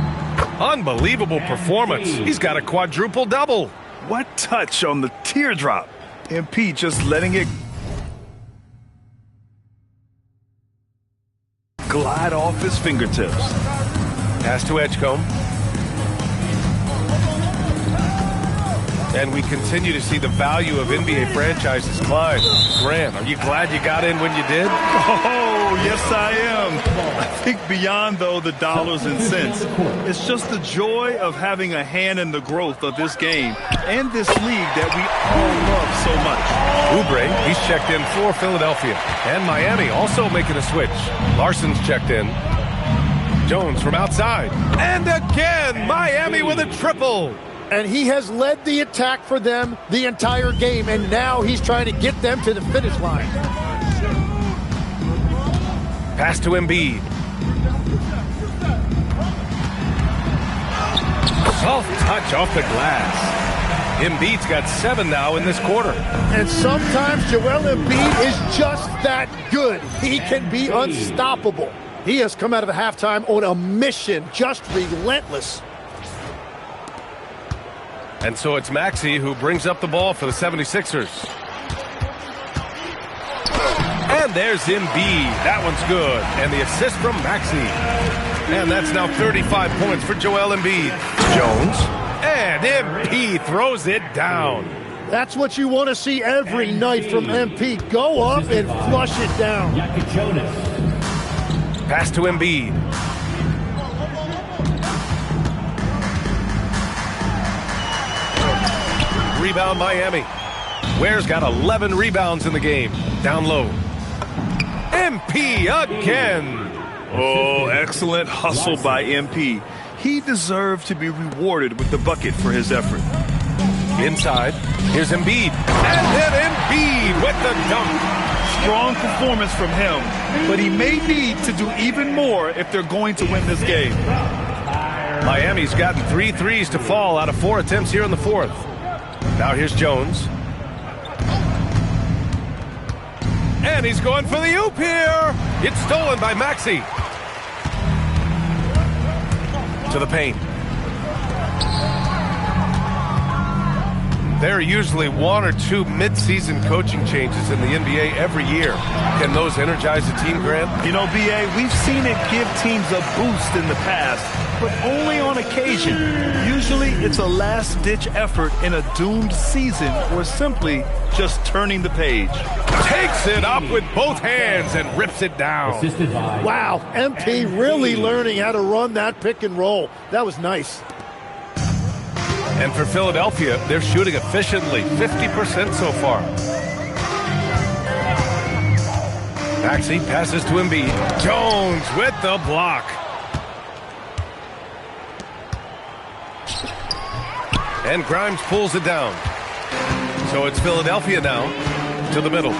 Speaker 3: Unbelievable performance. He's got a quadruple-double.
Speaker 13: What touch on the teardrop. MP just letting it glide off his fingertips.
Speaker 3: Pass to Edgecombe. And we continue to see the value of NBA franchises climb. Grant, are you glad you got in when you did?
Speaker 13: Oh, yes, I am. I think beyond, though, the dollars and cents, it's just the joy of having a hand in the growth of this game and this league that we all love so much.
Speaker 3: Oubre, he's checked in for Philadelphia. And Miami also making a switch. Larson's checked in. Jones from outside. And again, Miami with a triple.
Speaker 14: And he has led the attack for them the entire game, and now he's trying to get them to the finish line.
Speaker 3: Pass to Embiid. Soft touch off the glass. Embiid's got 7 now in this quarter.
Speaker 14: And sometimes Joel Embiid is just that good. He can be unstoppable. He has come out of the halftime on a mission, just relentless.
Speaker 3: And so it's Maxey who brings up the ball for the 76ers. And there's Embiid. That one's good. And the assist from Maxey. And that's now 35 points for Joel Embiid. Jones. And MP throws it down.
Speaker 14: That's what you want to see every night from MP. Go up and flush it down.
Speaker 3: Pass to Embiid. Rebound Miami. Ware's got 11 rebounds in the game. Down low. MP again.
Speaker 13: Oh, excellent hustle by MP. He deserved to be rewarded with the bucket for his effort.
Speaker 3: Inside. Here's Embiid. And then Embiid with the dunk.
Speaker 13: Strong performance from him, but he may need to do even more if they're going to win this game.
Speaker 3: Miami's gotten 3 threes to fall out of 4 attempts here in the fourth. Now here's Jones. And he's going for the oop here. It's stolen by Maxey. To the paint. There are usually 1 or 2 mid-season coaching changes in the NBA every year. Can those energize a team, Grant?
Speaker 13: You know, B.A., we've seen it give teams a boost in the past, but only on occasion. Usually it's a last-ditch effort in a doomed season or simply just turning the page.
Speaker 3: Takes it up with both hands and rips it down.
Speaker 14: Wow, MP really learning how to run that pick and roll. That was nice.
Speaker 3: And for Philadelphia, they're shooting efficiently, 50% so far. Maxey passes to Embiid. Jones with the block. And Grimes pulls it down. So it's Philadelphia now to the middle.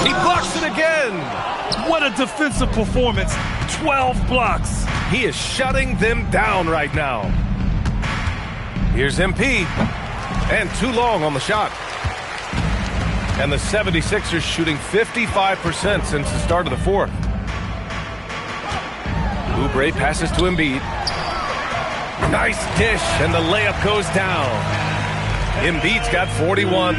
Speaker 3: He blocks it again.
Speaker 13: What a defensive performance. 12 blocks.
Speaker 3: He is shutting them down right now. Here's MP. And too long on the shot. And the 76ers shooting 55% since the start of the fourth. Oubre passes to Embiid. Nice dish, and the layup goes down. Embiid's got 41.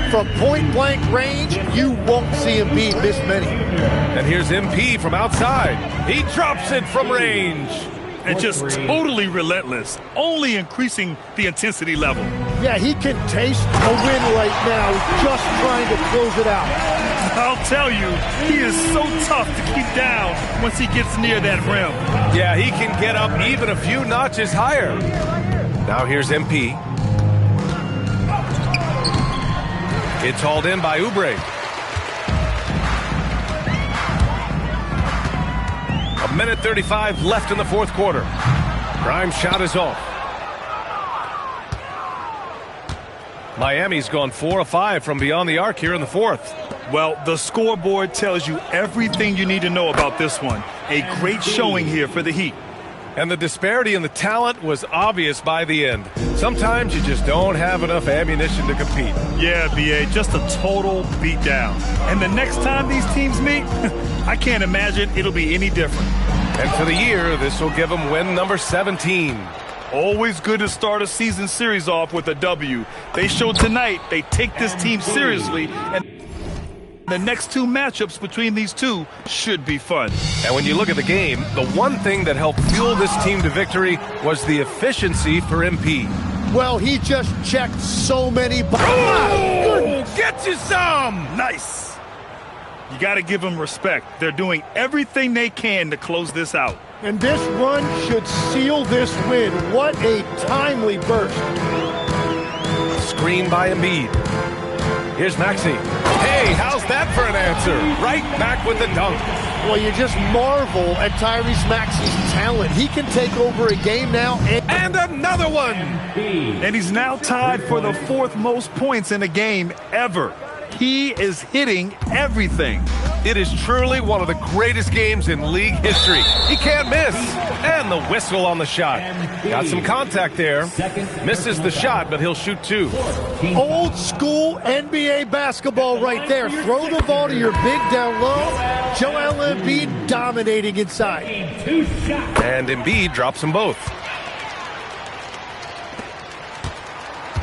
Speaker 14: From point-blank range, you won't see Embiid miss many.
Speaker 3: And here's MP from outside. He drops it from range.
Speaker 13: And just totally relentless, only increasing the intensity level.
Speaker 14: Yeah, he can taste a win right now, just trying to close it out.
Speaker 13: I'll tell you, he is so tough to keep down once he gets near that rim.
Speaker 3: Yeah, he can get up even a few notches higher. Now here's MP. It's hauled in by Oubre. A minute 35 left in the fourth quarter. Grimes' shot is off. Miami's gone 4 of 5 from beyond the arc here in the fourth.
Speaker 13: Well, the scoreboard tells you everything you need to know about this one. A great showing here for the Heat.
Speaker 3: And the disparity in the talent was obvious by the end. Sometimes you just don't have enough ammunition to compete.
Speaker 13: Yeah, B.A., just a total beatdown. And the next time these teams meet, I can't imagine it'll be any different.
Speaker 3: And for the year, this will give them win number 17.
Speaker 13: Always good to start a season series off with a W. They showed tonight they take this team seriously, and the next two matchups between these two should be fun.
Speaker 3: And when you look at the game, the one thing that helped fuel this team to victory was the efficiency for MP.
Speaker 14: Well, he just checked so many boxes.
Speaker 3: Oh, get you some!
Speaker 13: Nice. You got to give them respect. They're doing everything they can to close this out.
Speaker 14: And this run should seal this win. What a timely burst.
Speaker 3: Screen by Embiid. Here's Maxey. Hey, how's that for an answer? Right back with the dunk.
Speaker 14: Well, you just marvel at Tyrese Maxey's talent. He can take over a game now.
Speaker 3: And another one.
Speaker 13: And he's now tied for the fourth most points in a game ever. He is hitting everything.
Speaker 3: It is truly one of the greatest games in league history. He can't miss. And the whistle on the shot. Got some contact there. Misses the shot, but he'll shoot two.
Speaker 14: Old school NBA basketball right there. Throw the ball to your big down low. Joel Embiid dominating inside.
Speaker 3: And Embiid drops them both.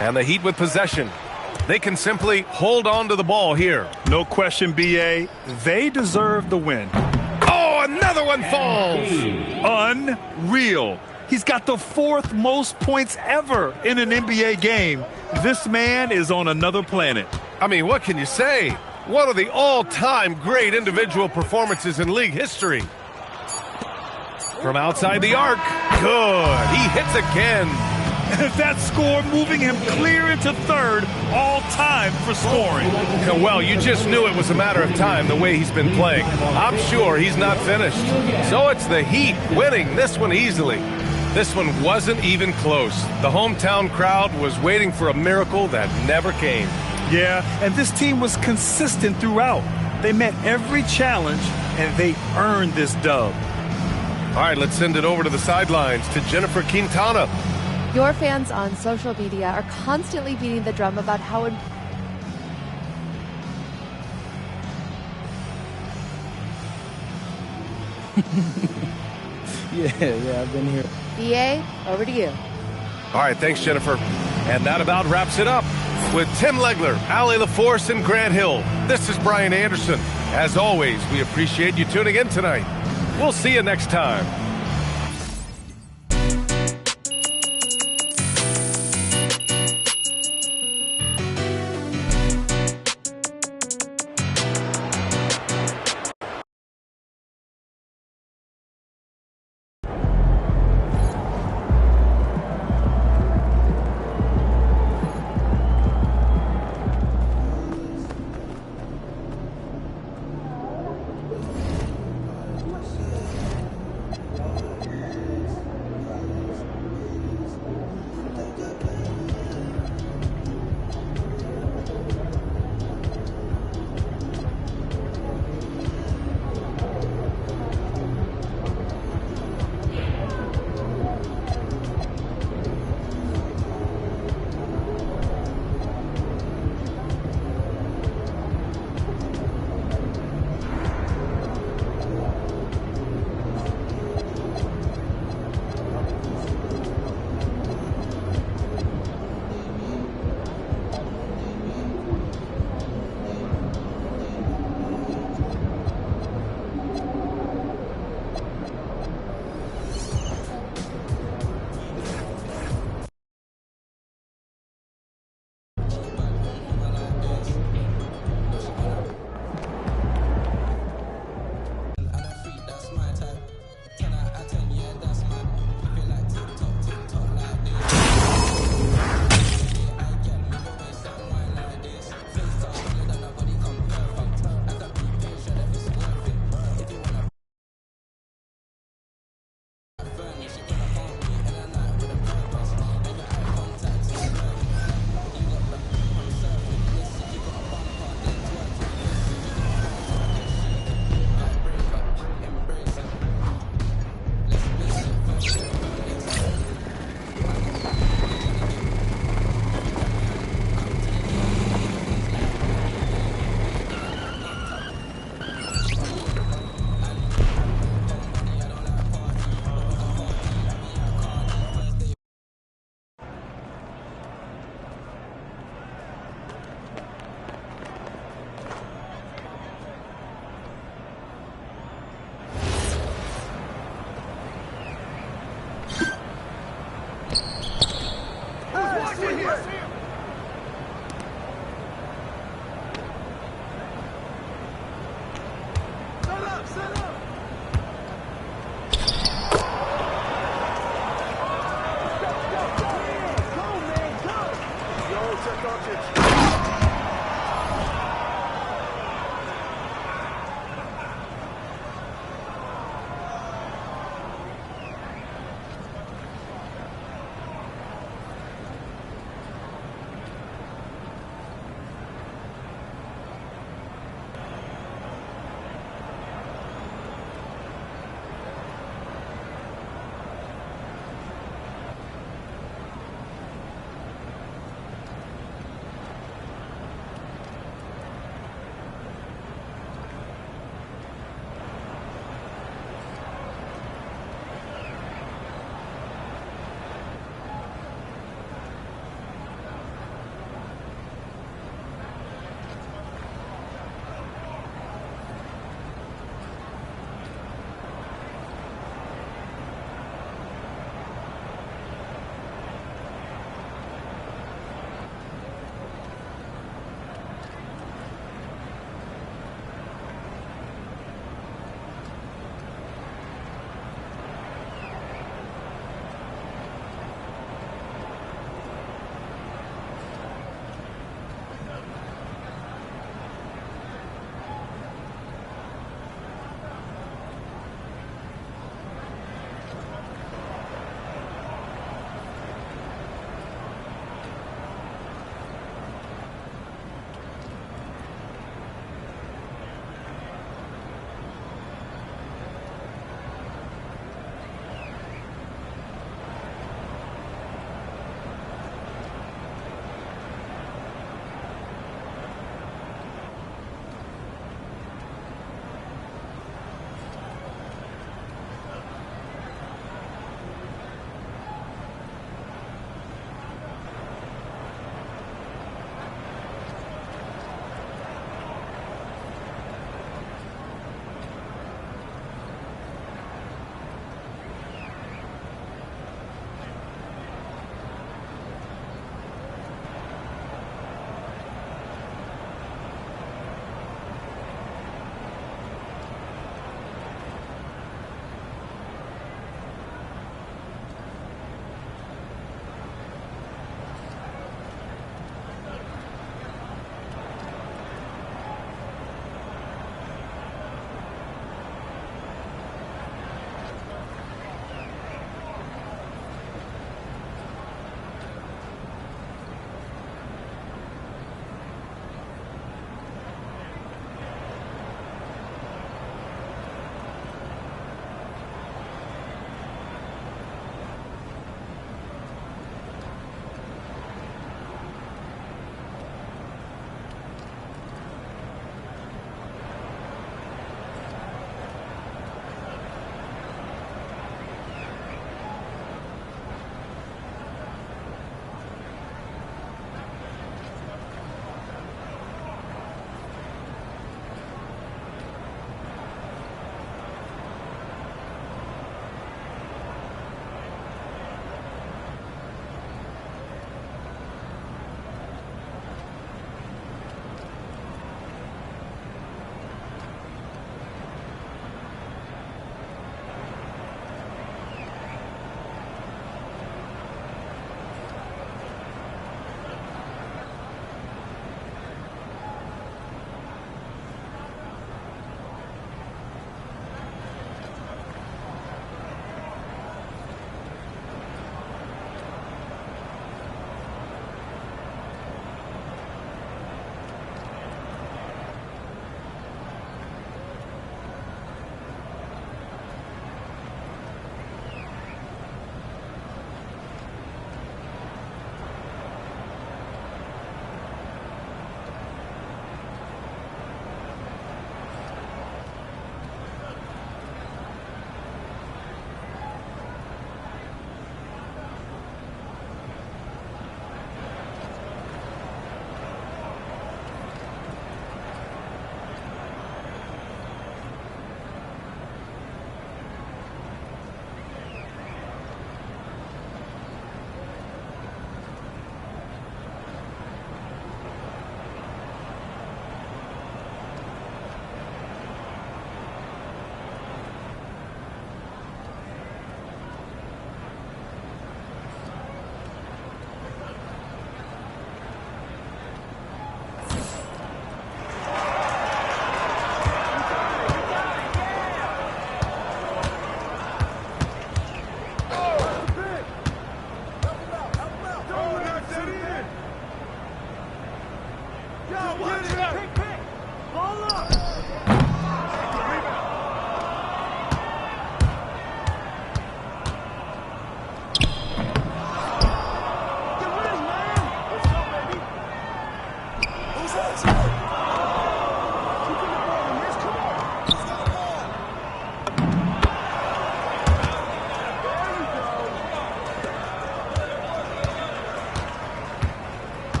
Speaker 3: And the Heat with possession. They can simply hold on to the ball here.
Speaker 13: No question, B.A. They deserve the win.
Speaker 3: Oh, another one falls.
Speaker 13: Unreal. He's got the fourth most points ever in an NBA game. This man is on another planet.
Speaker 3: I mean, what can you say? One of the all-time great individual performances in league history. From outside the arc. Good. He hits again.
Speaker 13: That score moving him clear into third all time for scoring.
Speaker 3: Well, you just knew it was a matter of time the way he's been playing. I'm sure he's not finished. So it's the Heat winning this one easily. This one wasn't even close. The hometown crowd was waiting for a miracle that never came.
Speaker 13: Yeah, and this team was consistent throughout. They met every challenge, and they earned this dub.
Speaker 3: All right, let's send it over to the sidelines to Jennifer Quintana.
Speaker 16: Your fans on social media are constantly beating the drum about how
Speaker 12: Yeah, I've been here.
Speaker 16: BA, over to you.
Speaker 3: All right, thanks, Jennifer. And that about wraps it up. With Tim Legler, Allie LaForce, and Grant Hill, this is Brian Anderson. As always, we appreciate you tuning in tonight. We'll see you next time.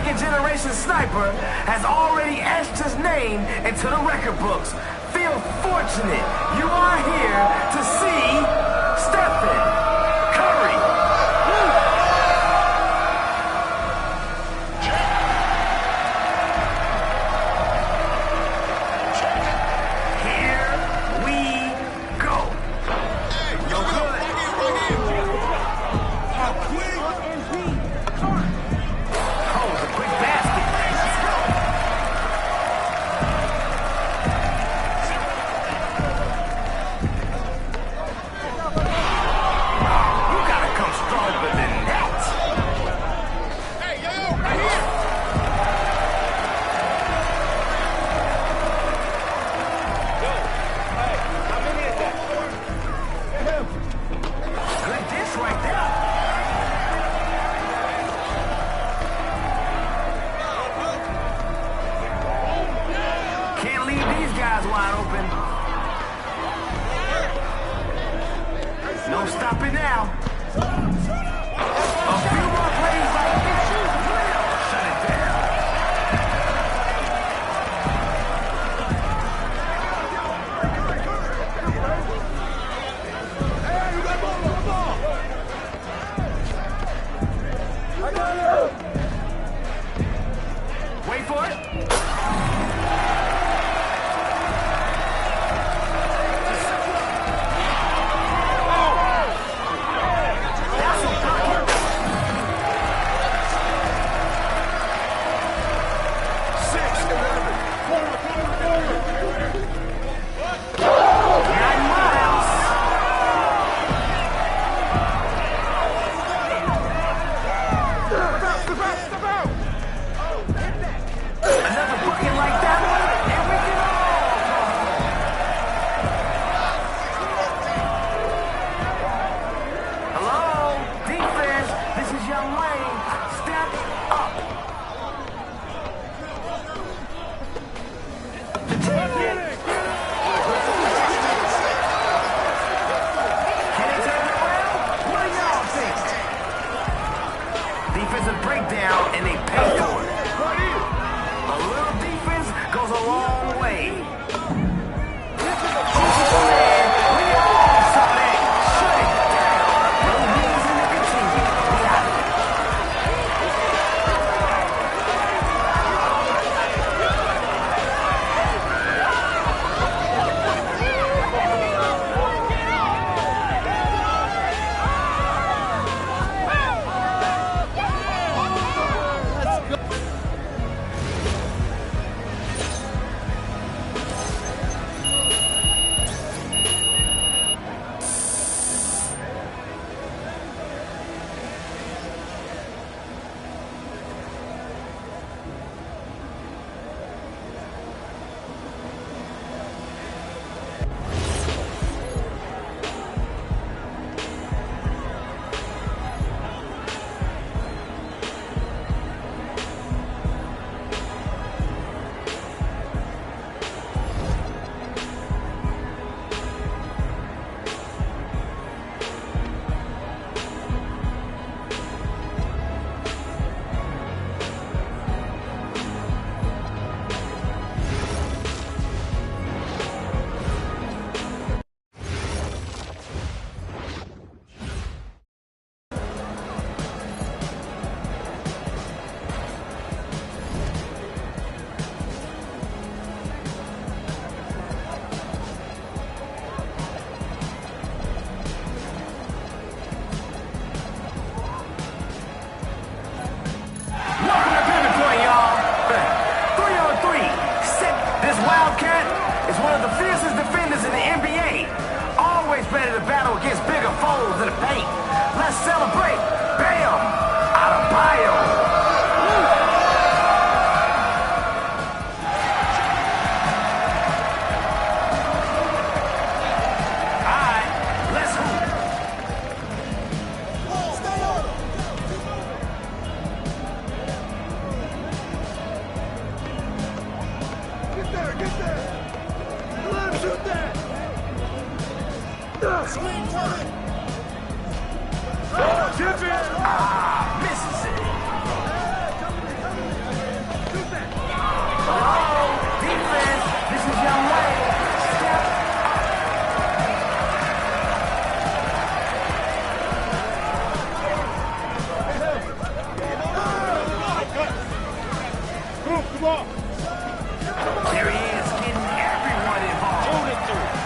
Speaker 17: second-generation sniper has already etched his name into the record books. Feel fortunate you are here to see Stephen Curry. Here we go. Yo, good. Oh, it's a quick basket. Let's go. You gotta come stronger than that. Hey, yo, right here. Good dish right there. Can't leave these guys wide open. No stopping now. A few more plays like this. Shut it down. Wait for it. That's a bucket. 9 miles. Another bucket like that one, and we can Hello, defense. This is Young Wayne. Step up. Can they turn it around? What do y'all think? Defensive breakdown, and they pay for it. A little defense goes a long way. Oh, man, we all saw that. Shut it down. No reason to continue. We out of it. There he is, getting everyone involved. 2 to 3.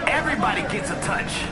Speaker 17: Everybody gets a touch.